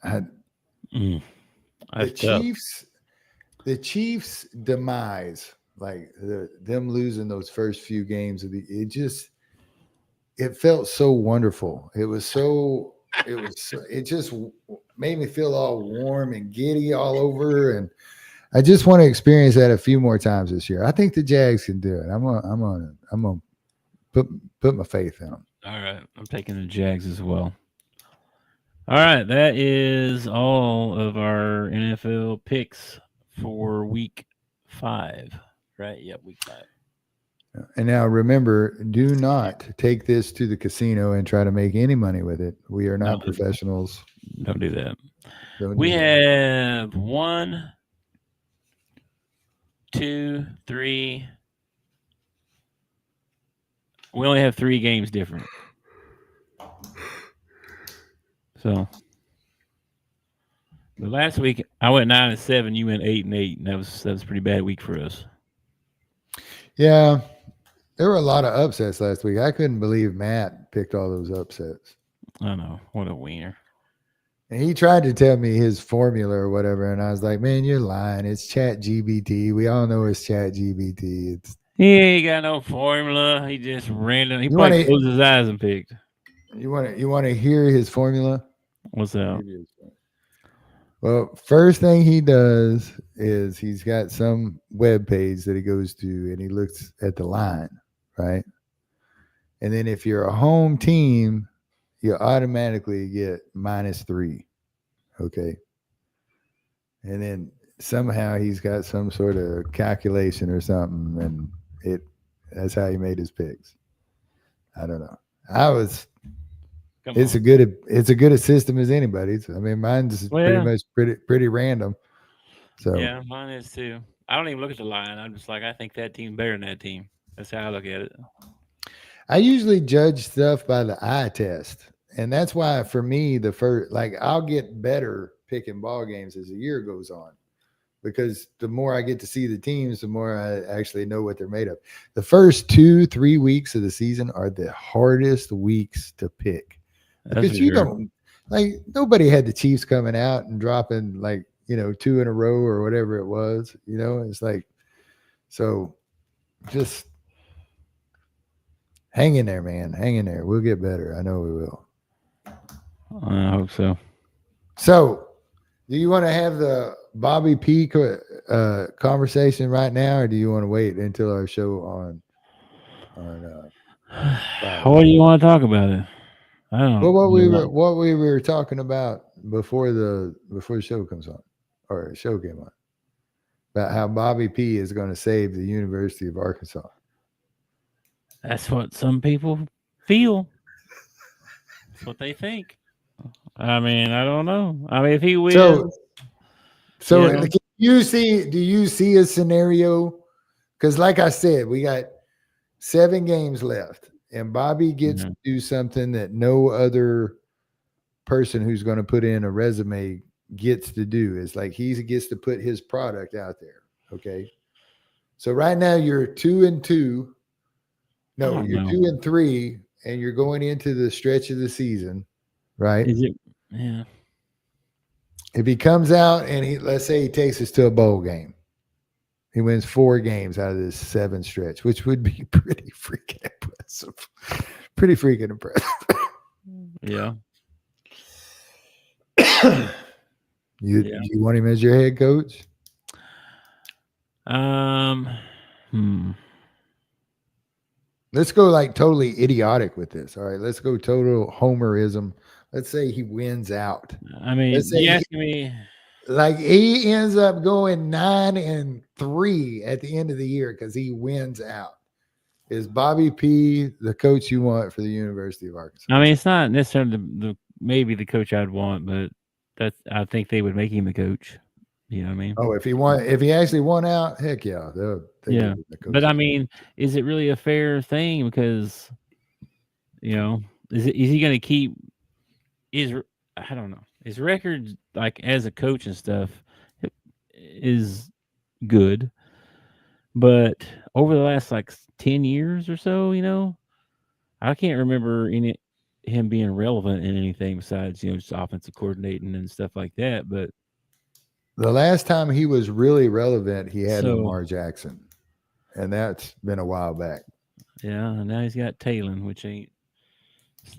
the Chiefs' demise, like them losing those first few games of it felt so wonderful. It just made me feel all warm and giddy all over, and I just want to experience that a few more times this year. I think the Jags can do it. I'm gonna put my faith in them. All right, I'm taking the Jags as well. All right, that is all of our NFL picks for week 5, right? Yep, week 5. And now remember, do not take this to the casino and try to make any money with it. We are not professionals. Don't do that. We have 1, 2, 3. We only have 3 games different. So, the last week I went 9-7. You went 8-8, and that was a pretty bad week for us. Yeah, there were a lot of upsets last week. I couldn't believe Matt picked all those upsets. I know, what a wiener. And he tried to tell me his formula or whatever, and I was like, "Man, you're lying. It's Chat GBT. We all know it's Chat GBT. He ain't got no formula. He just random. He probably closed his eyes and picked. You want to hear his formula? What's that? Well, first thing he does is he's got some web page that he goes to and he looks at the line, right? And then if you're a home team, you automatically get -3. Okay. And then somehow he's got some sort of calculation or something, and that's how he made his picks. I don't know. It's as good a system as anybody's. I mean, mine's pretty random. So yeah, mine is too. I don't even look at the line. I'm just like, I think that team's better than that team. That's how I look at it. I usually judge stuff by the eye test. And that's why for me, I'll get better picking ball games as the year goes on. Because the more I get to see the teams, the more I actually know what they're made of. The first 2-3 weeks of the season are the hardest weeks to pick. Because don't nobody had the Chiefs coming out and dropping 2 in a row or whatever it was. It's like, so just hang in there, man. Hang in there. We'll get better. I know we will. I hope so. So, do you want to have the Bobby P conversation right now, or do you want to wait until our show on what do you want to talk about it? I don't know. What we were talking about before the show comes on, or show came on, about how Bobby P is going to save the University of Arkansas. That's what some people feel. That's what they think. I mean, I don't know. I mean, if he wins, do you see a scenario? Because, like I said, we got 7 games left, and Bobby gets to do something that no other person who's going to put in a resume gets to do. It's like he gets to put his product out there. Okay, so right now you're 2-2. No, you're 2-3, and you're going into the stretch of the season, right? Is it? Yeah. If he comes out and let's say he takes us to a bowl game, he wins 4 games out of this 7 stretch, which would be pretty freaking impressive. Pretty freaking impressive. Yeah. You want him as your head coach? Let's go totally idiotic with this. All right, let's go total homerism. Let's say he wins out. I mean, he ends up going 9-3 at the end of the year because he wins out. Is Bobby P the coach you want for the University of Arkansas? I mean, it's not necessarily maybe the coach I'd want, but I think they would make him the coach. You know what I mean? Oh, if he actually won out, heck yeah. Yeah. But I mean, is it really a fair thing? Because, is he going to keep I don't know. His record, as a coach and stuff, is good. But over the last 10 years or so, I can't remember him being relevant in anything besides, just offensive coordinating and stuff like that. But the last time he was really relevant, he had Lamar Jackson, and that's been a while back. Yeah, and now he's got Talon, it's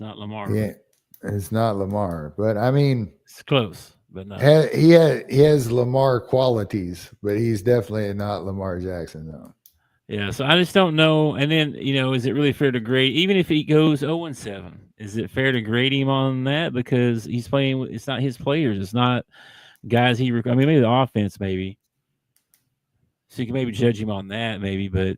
not Lamar. Yeah, it's not Lamar, but I mean, it's close, but not. He has Lamar qualities, but he's definitely not Lamar Jackson, though. Yeah, so I just don't know. And then, is it really fair to grade, even if he goes 0-7? Is it fair to grade him on that because he's playing? It's not his players. It's not guys maybe the offense, maybe. So you can maybe judge him on that, maybe, but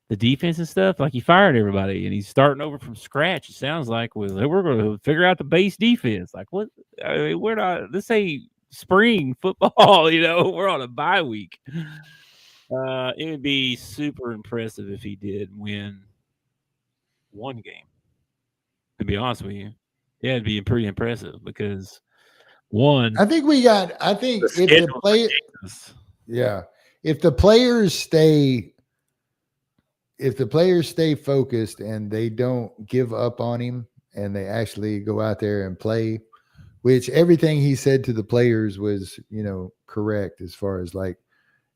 the defense and stuff, he fired everybody and he's starting over from scratch. It sounds like we're going to figure out the base defense. What? I mean, we're not. This ain't spring football. We're on a bye week. It would be super impressive if he did win 1 game. To be honest with you, yeah, it'd be pretty impressive because. I think if the players stay focused and they don't give up on him and they actually go out there and play, which everything he said to the players was, correct as far as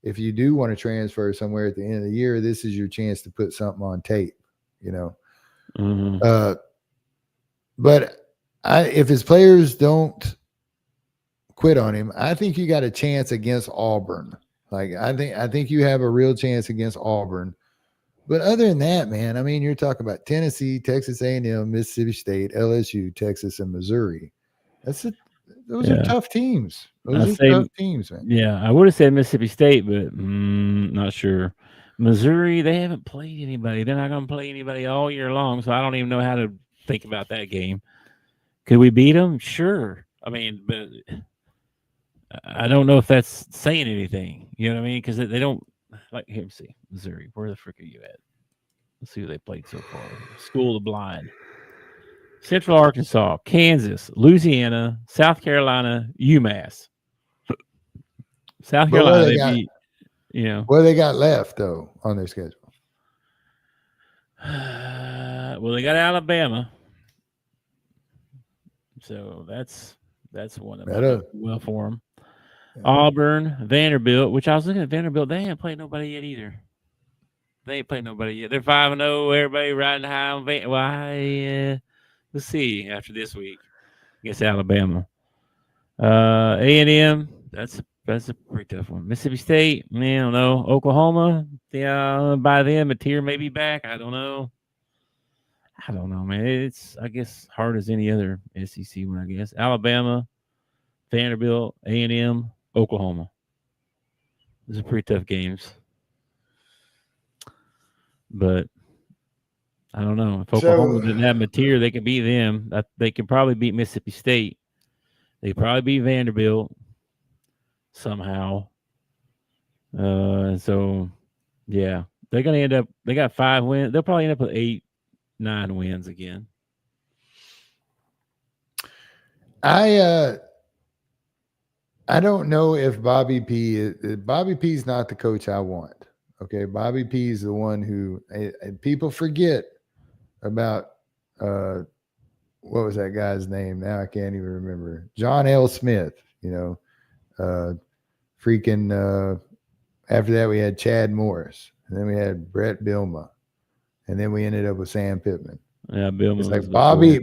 if you do want to transfer somewhere at the end of the year, this is your chance to put something on tape, Mm-hmm. But if his players don't quit on him, I think you got a chance against Auburn Like I think you have a real chance against Auburn. But other than that, man, I mean, you're talking about Tennessee, Texas A&M, Mississippi State, LSU, Texas, and Missouri. Those are tough teams. Those are tough teams, man. Yeah, I would have said Mississippi State, but not sure. Missouri, they haven't played anybody. They're not going to play anybody all year long, so I don't even know how to think about that game. Could we beat them? Sure. I mean, but I don't know if that's saying anything. You know what I mean? Because they don't like. Here, see, Missouri. Where the frick are you at? Let's see who they played so far. School of the Blind. Central Arkansas, Kansas, Louisiana, South Carolina, UMass. South Carolina, what they got left though on their schedule? Well, they got Alabama, so that's one of them. Well for them. Yeah. Auburn, Vanderbilt, which I was looking at Vanderbilt. They ain't played nobody yet either. They ain't played nobody yet. They're 5-0. Everybody riding high on Vanderbilt. Let's see after this week against Alabama. A&M, that's a pretty tough one. Mississippi State, man, I don't know. Oklahoma, by then, a tier may be back. I don't know, man. It's, I guess, hard as any other SEC one, I guess. Alabama, Vanderbilt, A&M, Oklahoma. Those are pretty tough games. But I don't know. If Oklahoma didn't have a tier, they could beat them. They could probably beat Mississippi State. They could probably beat Vanderbilt somehow. So, yeah. They're going to end up – they got 5 wins. They'll probably end up with 8, 9 wins again. I don't know if Bobby P is not the coach I want. Okay, Bobby P is the one who and people forget about what was that guy's name? Now I can't even remember. John L. Smith, after that we had Chad Morris, and then we had Brett Bielema, and then we ended up with Sam Pittman. Yeah, Bielema. It's like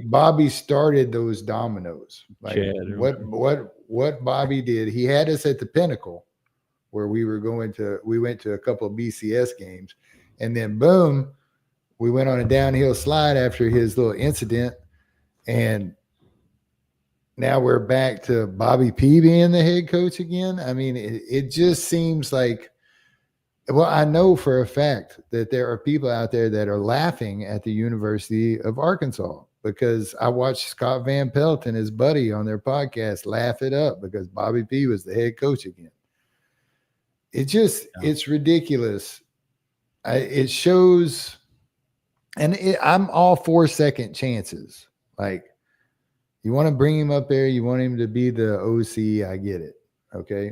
Bobby started those dominoes. Like Chad, what Bobby did, he had us at the pinnacle where we went to a couple of BCS games, and then boom, we went on a downhill slide after his little incident, and now we're back to Bobby P being the head coach again. I mean, it just seems like, well, I know for a fact that there are people out there that are laughing at the University of Arkansas because I watched Scott Van Pelt and his buddy on their podcast laugh it up because Bobby P was the head coach again. It's ridiculous. It shows, and I'm all for second chances. Like, you want to bring him up there, you want him to be the OC, I get it. Okay.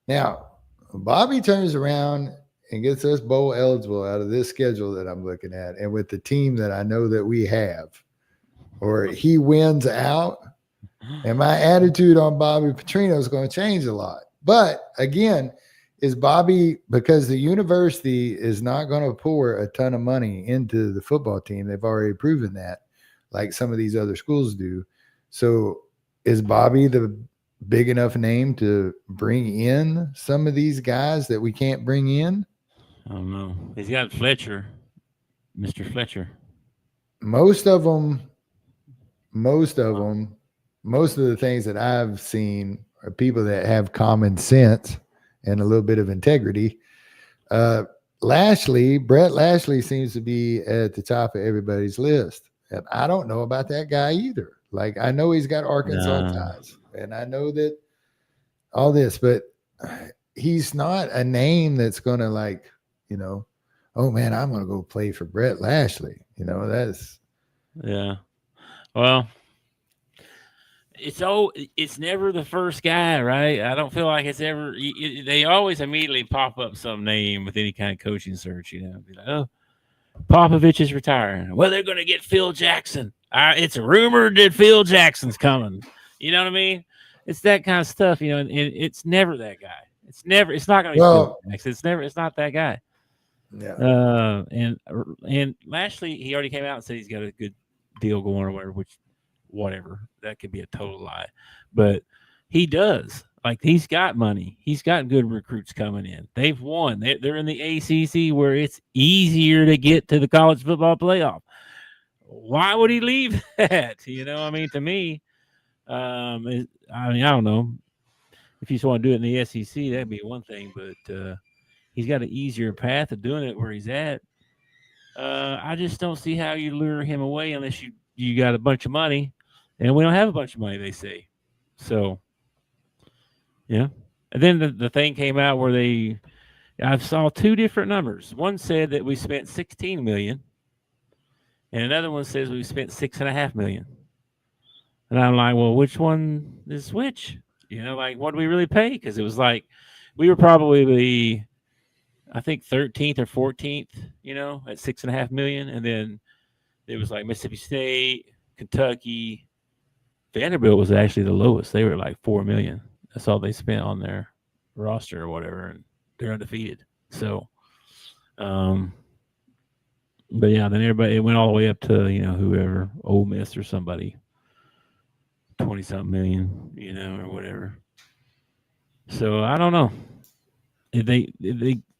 Now, Bobby turns around and gets us bowl eligible out of this schedule that I'm looking at, and with the team that I know that we have, or he wins out, and my attitude on Bobby Petrino is going to change a lot. But again, is Bobby, because the university is not going to pour a ton of money into the football team. They've already proven that, like some of these other schools do. So is Bobby the big enough name to bring in some of these guys that we can't bring in? I don't know. He's got Fletcher, Mr. Fletcher. Most of the things that I've seen are people that have common sense and a little bit of integrity. Brett Lashley seems to be at the top of everybody's list. And I don't know about that guy either. Like, I know he's got Arkansas ties, and I know that all this, but he's not a name that's going to, like, oh man, I'm going to go play for Brett Lashley. Yeah. Well, it's never the first guy, right? I don't feel like it's ever. They always immediately pop up some name with any kind of coaching search, Be like, oh, Popovich is retiring. Well, they're going to get Phil Jackson. It's rumored that Phil Jackson's coming. You know what I mean? It's that kind of stuff, and it's never that guy. It's not going to be Phil Jackson. It's not that guy. Yeah. And Lashley, he already came out and said he's got a good deal going or whatever, whatever. That could be a total lie. But he does. Like, he's got money. He's got good recruits coming in. They've won. They're in the ACC where it's easier to get to the college football playoff. Why would he leave that? You know, I mean, to me, I don't know. If you just want to do it in the SEC, that'd be one thing. But he's got an easier path of doing it where he's at. I just don't see how you lure him away unless you got a bunch of money. And we don't have a bunch of money, they say. So, yeah. And then the thing came out where I saw two different numbers. One said that we spent $16 million, and another one says we spent $6.5 million. And I'm like, well, which one is which? You know, like, what do we really pay? Because it was like we were probably I think 13th or 14th, you know, at $6.5 million, and then it was like Mississippi State, Kentucky, Vanderbilt was actually the lowest. They were like $4 million. That's all they spent on their roster or whatever, and they're undefeated. So, but yeah, then it went all the way up to, you know, whoever, Ole Miss or somebody, 20-something million, you know, or whatever. So I don't know. If they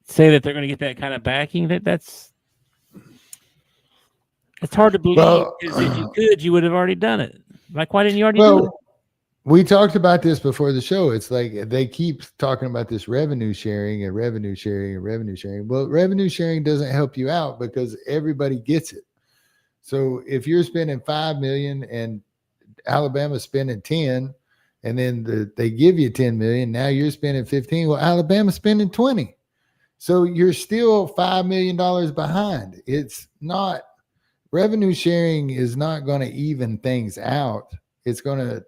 say that they're going to get that kind of backing, it's hard to believe. Well, because if you could, you would have already done it. Like, why didn't you already do it? We talked about this before the show. It's like they keep talking about this revenue sharing and revenue sharing and revenue sharing. Well, revenue sharing doesn't help you out because everybody gets it. So if you're spending $5 million and Alabama's spending 10, and then they give you 10 million, now you're spending 15. Well, Alabama's spending 20. So you're still $5 million behind. It's not, revenue sharing is not going to even things out. It's going to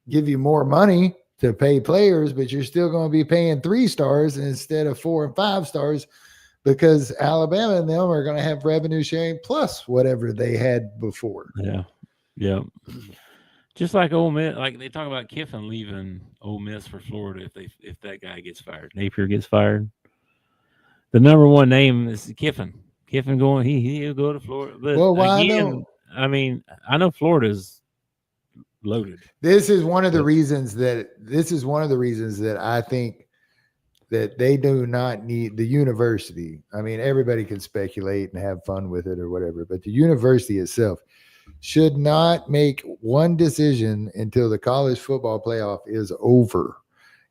give you more money to pay players, but you're still going to be paying 3 stars instead of 4 and 5 stars because Alabama and them are going to have revenue sharing plus whatever they had before. Yeah. Yeah. Just like Ole Miss, like they talk about Kiffin leaving Ole Miss for Florida if that guy gets fired. Napier gets fired. The number one name is Kiffin. Kiffin going, he'll go to Florida. But well, again, I know Florida's loaded. This is one of the reasons that I think that they do not need the university. I mean, everybody can speculate and have fun with it or whatever, but the university itself should not make one decision until the college football playoff is over.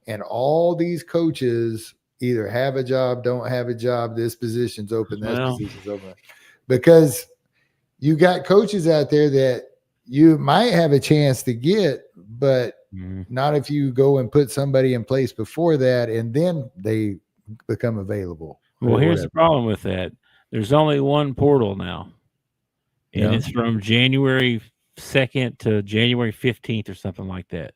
And all these coaches either have a job, don't have a job, this position's open, that position's open. Because you got coaches out there that you might have a chance to get, but not if you go and put somebody in place before that and then they become available. Well, here's the problem with that. There's only one portal now. And it's from January 2nd to January 15th or something like that.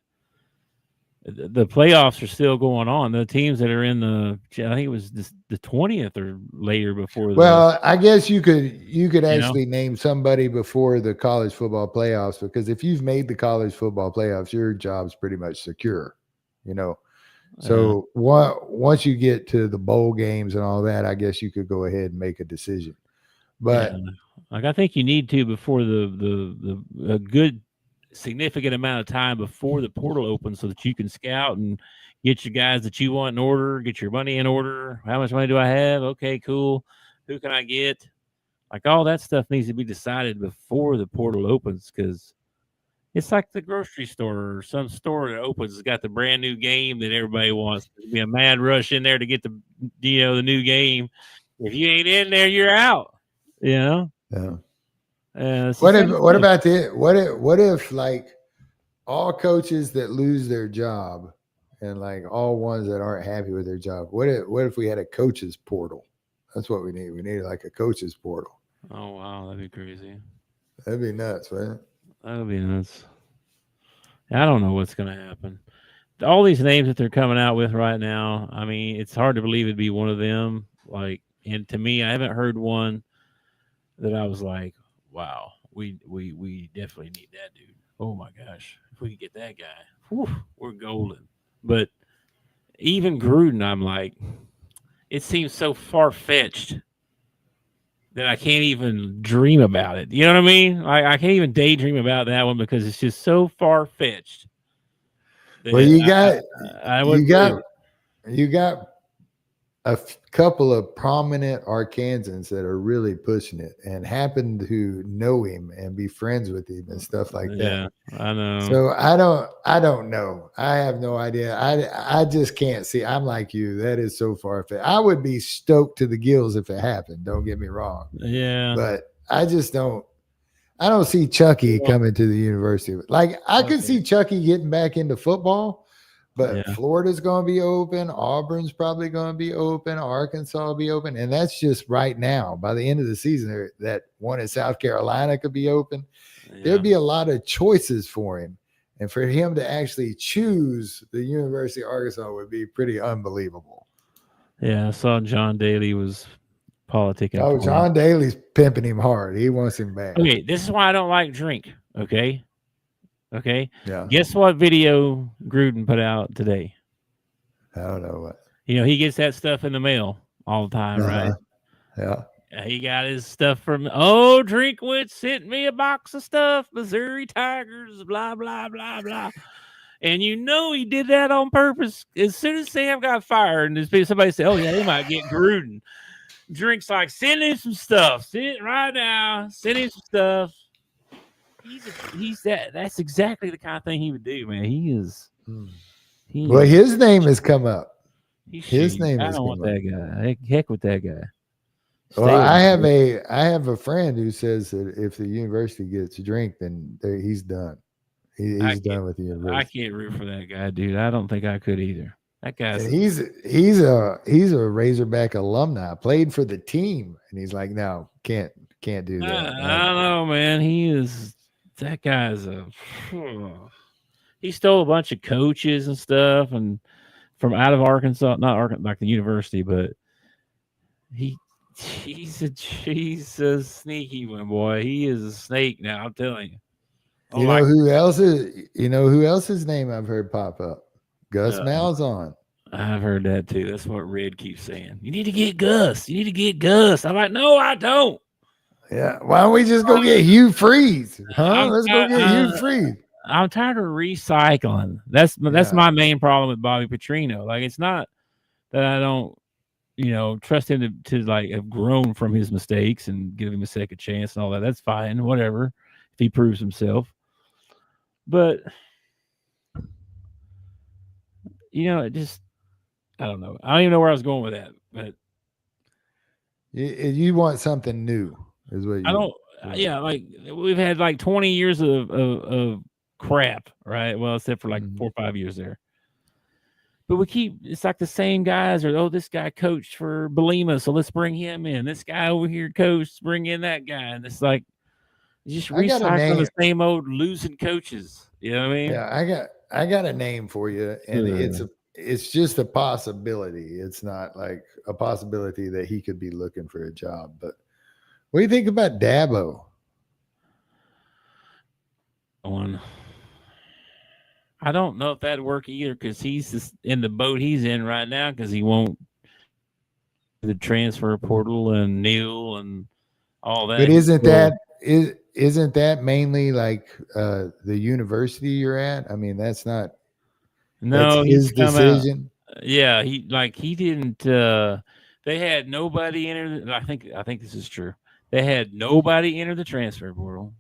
The playoffs are still going on. The teams that are in I think it was the 20th or later before. Well, I guess you could actually name somebody before the college football playoffs, because if you've made the college football playoffs, your job's pretty much secure, you know. So once you get to the bowl games and all that, I guess you could go ahead and make a decision. But like, I think you need to before a good significant amount of time before the portal opens so that you can scout and get your guys that you want in order, get your money in order. How much money do I have? Okay, cool. Who can I get? Like, all that stuff needs to be decided before the portal opens, because it's like the grocery store or some store that opens. It's got the brand new game that everybody wants. There'll be a mad rush in there to get the new game. If you ain't in there, you're out. You know? Yeah. What if like all coaches that lose their job and like all ones that aren't happy with their job, what if we had a coaches portal? That's what we need. We need like a coaches portal. Oh wow, that'd be crazy. That'd be nuts, right? That would be nuts. I don't know what's gonna happen. All these names that they're coming out with right now, I mean, it's hard to believe it'd be one of them. Like, and to me, I haven't heard one that I was like, wow, we definitely need that dude. Oh my gosh, if we could get that guy, whew, we're golden. But even Gruden, I'm like, it seems so far-fetched that I can't even dream about it. You know what I mean? I can't even daydream about that one because it's just so far-fetched. Well, you got I would you got a couple of prominent Arkansans that are really pushing it and happen to know him and be friends with him and stuff like that. Yeah, I know. So I don't know. I have no idea. I just can't see. I'm like you. That is so far-fetched. I would be stoked to the gills if it happened. Don't get me wrong. Yeah. But I just don't. I don't see Chucky coming to the university. Like I could see Chucky getting back into football. But Florida's going to be open. Auburn's probably going to be open. Arkansas will be open. And that's just right now. By the end of the season, that one in South Carolina could be open. Yeah. There'll be a lot of choices for him. And for him to actually choose the University of Arkansas would be pretty unbelievable. Yeah, I saw John Daly was politicking. Oh, John Daly's pimping him hard. He wants him back. Okay, this is why I don't like drink, okay? Okay. Yeah. Guess what video Gruden put out today? I don't know what. He gets that stuff in the mail all the time, right? Yeah. He got his stuff from Drinkwitz sent me a box of stuff, Missouri Tigers, blah, blah, blah, blah. And he did that on purpose. As soon as Sam got fired, and somebody said, they might get Gruden. Drink's like, send him some stuff. Send it right now. Send him some stuff. That's exactly the kind of thing he would do, man. Well, his name has come up. His name I has don't come want up. that guy. Heck with that guy. Well, I have a friend who says that if the university gets a drink, then he's done. He's done with the university. I can't root for that guy, dude. I don't think I could either. That guy's he's a Razorback alumni, played for the team, and he's like, no, can't do that. I don't know, man. That guy's he stole a bunch of coaches and stuff, and from out of Arkansas, not Arkansas, like the university, but he's a sneaky one, boy. He is a snake now. I'm telling you. You know who else's name I've heard pop up? Gus Malzahn. I've heard that too. That's what Red keeps saying. You need to get Gus. I'm like, no, I don't. Yeah. Why don't we just go get Hugh Freeze? Let's go get Hugh Freeze. I'm tired of recycling. That's my main problem with Bobby Petrino. Like, it's not that I don't, trust him to like have grown from his mistakes and give him a second chance and all that. That's fine, whatever, if he proves himself. But it just, I don't know. I don't even know where I was going with that. But you want something new, is what you. I don't. Yeah, like we've had like 20 years of crap, right? Well, except for like 4 or 5 years there. But it's like the same guys are, this guy coached for Belima, so let's bring him in. This guy over here coached, bring in that guy. And it's like, just recycling the same old losing coaches. You know what I mean? Yeah, I got a name for you, and it's just a possibility. It's not like a possibility that he could be looking for a job. But what do you think about Dabo? I don't know if that'd work either, because he's just in the boat he's in right now, because he won't the transfer portal and Neil and all that. But isn't that mainly like the university you're at? I mean, that's not. No, that's his decision. Yeah, he didn't. They had nobody enter. I think this is true. They had nobody enter the transfer portal,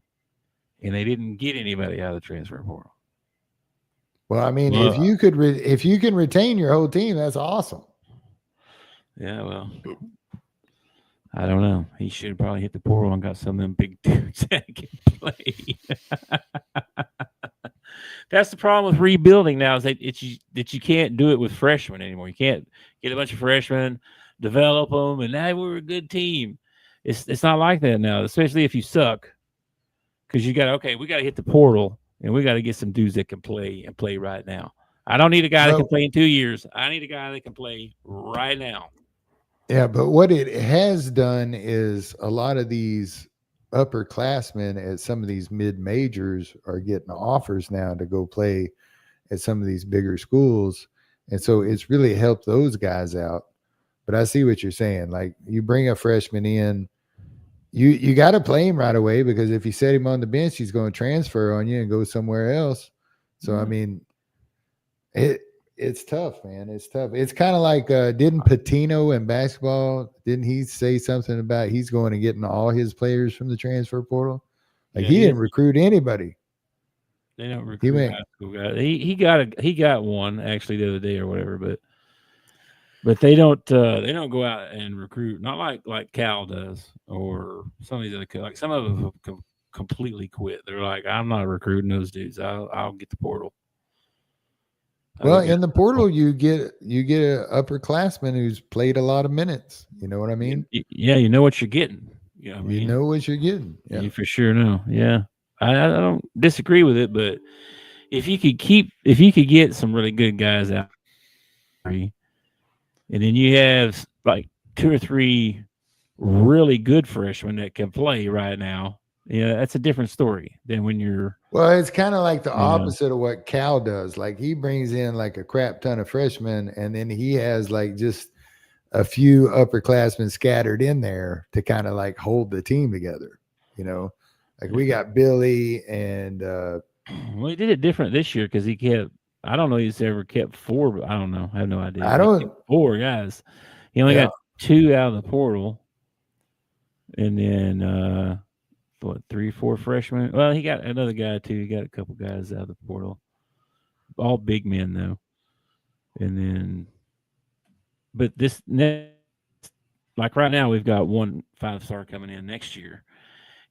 and they didn't get anybody out of the transfer portal. Well, I mean, if you can retain your whole team, that's awesome. Yeah, well, I don't know. He should have probably hit the portal and got some of them big dudes that can play. That's the problem with rebuilding now, is that you can't do it with freshmen anymore. You can't get a bunch of freshmen, develop them, and now we're a good team. It's not like that now, especially if you suck, because we got to hit the portal, and we got to get some dudes that can play and play right now. I don't need a guy that can play in 2 years. I need a guy that can play right now. Yeah, but what it has done is a lot of these upperclassmen at some of these mid-majors are getting offers now to go play at some of these bigger schools. And so it's really helped those guys out. But I see what you're saying. Like, you bring a freshman in, you got to play him right away, because if you set him on the bench, he's going to transfer on you and go somewhere else. So, I mean, It's tough, man. It's tough. It's kind of like didn't Patino in basketball? Didn't he say something about he's going and getting all his players from the transfer portal? Like he didn't recruit anybody. They don't recruit high school guys. He got one actually the other day or whatever, but they don't go out and recruit, not like Cal does or some of these other, like some of them have completely quit. They're like, I'm not recruiting those dudes. I'll get the portal. Well, in the portal, you get an upperclassman who's played a lot of minutes. You know what I mean? Yeah, you know what you're getting. You know what you're getting. Yeah. You for sure know. Yeah, I don't disagree with it, but if you could get some really good guys out, and then you have like 2 or 3 really good freshmen that can play right now. Yeah, that's a different story than when you're. Well, it's kind of like the opposite of what Cal does. Like he brings in like a crap ton of freshmen, and then he has like just a few upperclassmen scattered in there to kind of like hold the team together. You know, like we got Billy and. Well, he did it different this year because he kept. I don't know. He's ever kept 4. But I don't know. I have no idea. I don't. 4 guys. He only got 2 out of the portal, and then. 3, 4 freshmen. Well, he got another guy too. He got a couple guys out of the portal, all big men though. And then, but this next, like right now, we've got 1 5-star coming in next year,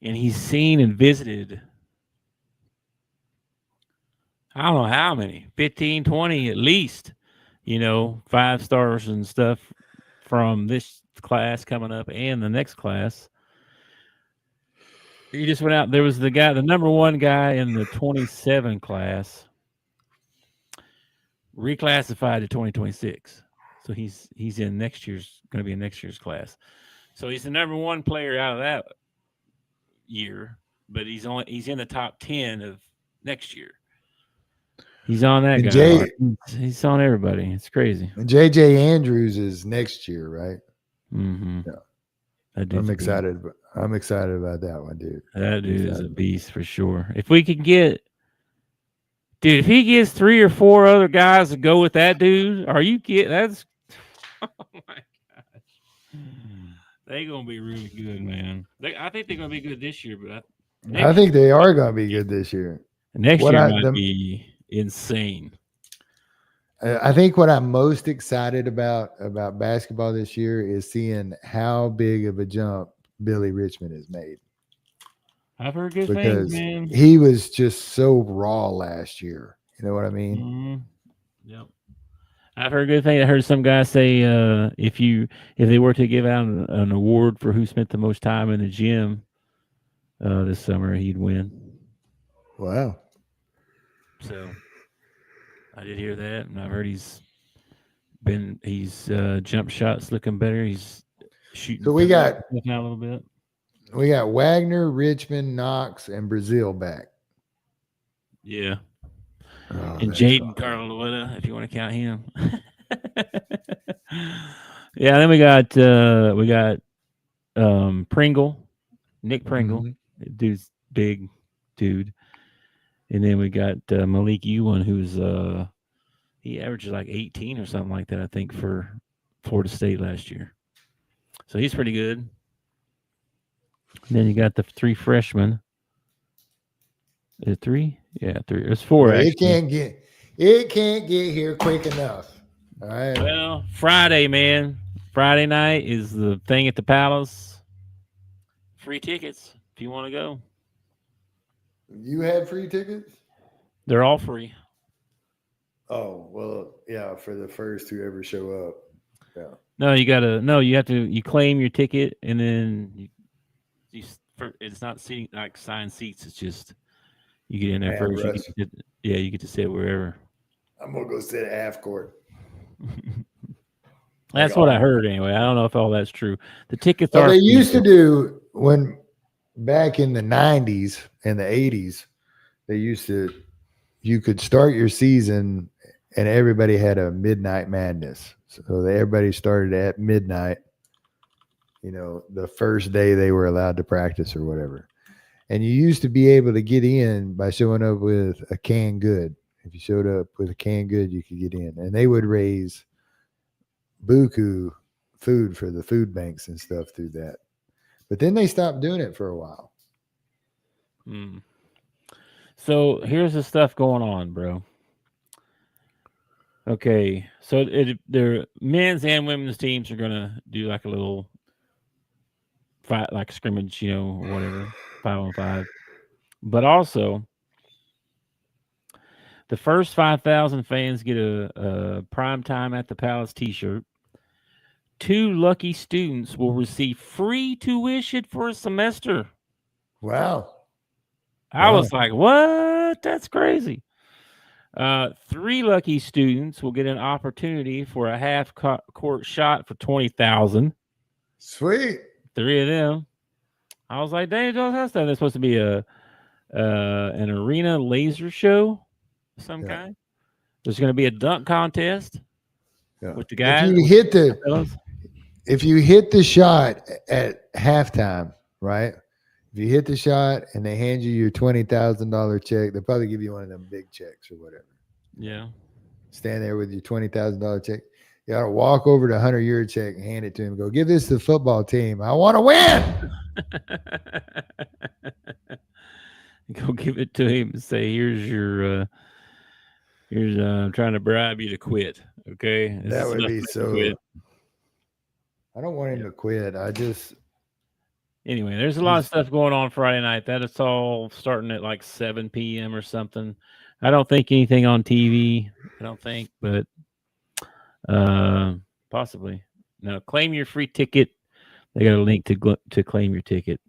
and he's seen and visited. I don't know how many, 15, 20 at least. 5-stars and stuff from this class coming up and the next class. He just went out. There was the number 1 guy in the 27 class, reclassified to 2026. So he's in going to be in next year's class. So he's the number 1 player out of that year, but he's in the top 10 of next year. He's on that guy. He's on everybody. It's crazy. And JJ Andrews is next year, right? Mm-hmm. Yeah. I'm excited. I'm excited about that one, dude. That dude is a beast for sure. If we can get, dude, if he gets 3 or 4 other guys to go with that dude, are you kidding? That's, oh my gosh, they're gonna be really good, man. I think they're gonna be good this year, but I think they are gonna be good this year. Next year might be insane. I think what I'm most excited about basketball this year is seeing how big of a jump Billy Richmond has made. I've heard good things, man. He was just so raw last year. You know what I mean? Mm-hmm. Yep. I've heard good things. I heard some guy say if they were to give out an award for who spent the most time in the gym this summer, he'd win. Wow. So I did hear that, and I've heard he's jump shots looking better. He's shooting. So we got out a little bit. We got Wagner, Richmond, Knox, and Brazil back. Yeah. And Jaden Carlowetta, if you want to count him. Yeah, then we got Pringle, Nick Pringle. Mm-hmm. Dude's big dude. And then we got Malik Ewan, who's he averages like 18 or something like that, I think, for Florida State last year. So he's pretty good. And then you got the 3 freshmen. Is it 3? Yeah, 3. There's 4. Well, it can't get here quick enough. All right. Well, Friday, man. Friday night is the thing at the Palace. Free tickets if you want to go. You had free tickets? They're all free. Oh, well, yeah, for the first whoever show up. Yeah. No, you claim your ticket, and then it's not seating like assigned seats. It's just you get in there first. You get to sit wherever. I'm gonna go sit at half court. That's what I heard anyway. I don't know if all that's true. The tickets are. They used to do when back in the 90s and the 80s. They used to. You could start your season, and everybody had a midnight madness. So everybody started at midnight, the first day they were allowed to practice or whatever. And you used to be able to get in by showing up with a canned good. If you showed up with a canned good, you could get in. And they would raise buku food for the food banks and stuff through that. But then they stopped doing it for a while. So here's the stuff going on, bro. Okay, so their men's and women's teams are gonna do like a little fight, like scrimmage, or whatever, 5-on-5. But also, the first 5,000 fans get a prime time at the Palace T-shirt. 2 lucky students will receive free tuition for a semester. Wow. I was like, what? That's crazy. 3 lucky students will get an opportunity for a half-court shot for $20,000. Sweet. 3 of them. I was like, dang, that's supposed to be an arena laser show of some kind. There's going to be a dunk contest with the guys. If you hit the shot at halftime, right? If you hit the shot and they hand you your $20,000 check, they'll probably give you one of them big checks or whatever. Yeah. Stand there with your $20,000 check. You got to walk over to Hunter Yurchek and hand it to him. Go, give this to the football team. I want to win. Go give it to him and say, here's I'm trying to bribe you to quit. Okay. That would be so. Quit. I don't want him to quit. Anyway, there's a lot of stuff going on Friday night. That is all starting at like 7 p.m. or something. I don't think anything on TV. I don't think, but possibly. No, claim your free ticket. They got a link to claim your ticket.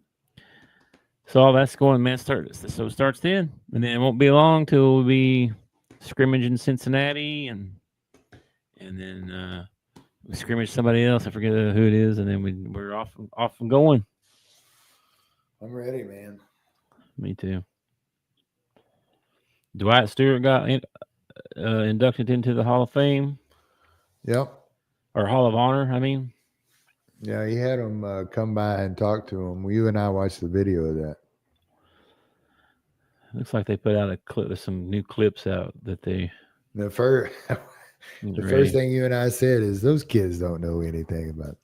So all that's going, man. So it starts then, and then it won't be long till we'll be scrimmage in Cincinnati, and then we scrimmage somebody else. I forget who it is, and then we're off and going. I'm ready, man. Me too. Dwight Stewart got inducted into the Hall of Fame. Yep. Or Hall of Honor, I mean. Yeah, he had him come by and talk to him. You and I watched the video of that. Looks like they put out a clip. There's some new clips out that they. The first thing you and I said is those kids don't know anything about it.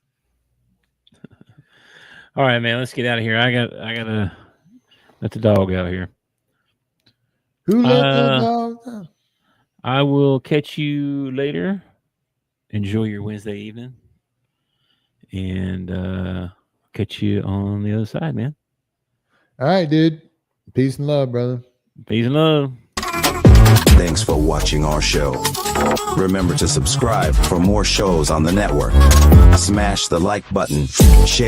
All right, man. Let's get out of here. I gotta let the dog out here. Who let the dog out? I will catch you later. Enjoy your Wednesday evening, and catch you on the other side, man. All right, dude. Peace and love, brother. Peace and love. Thanks for watching our show. Remember to subscribe for more shows on the network. Smash the like button. Share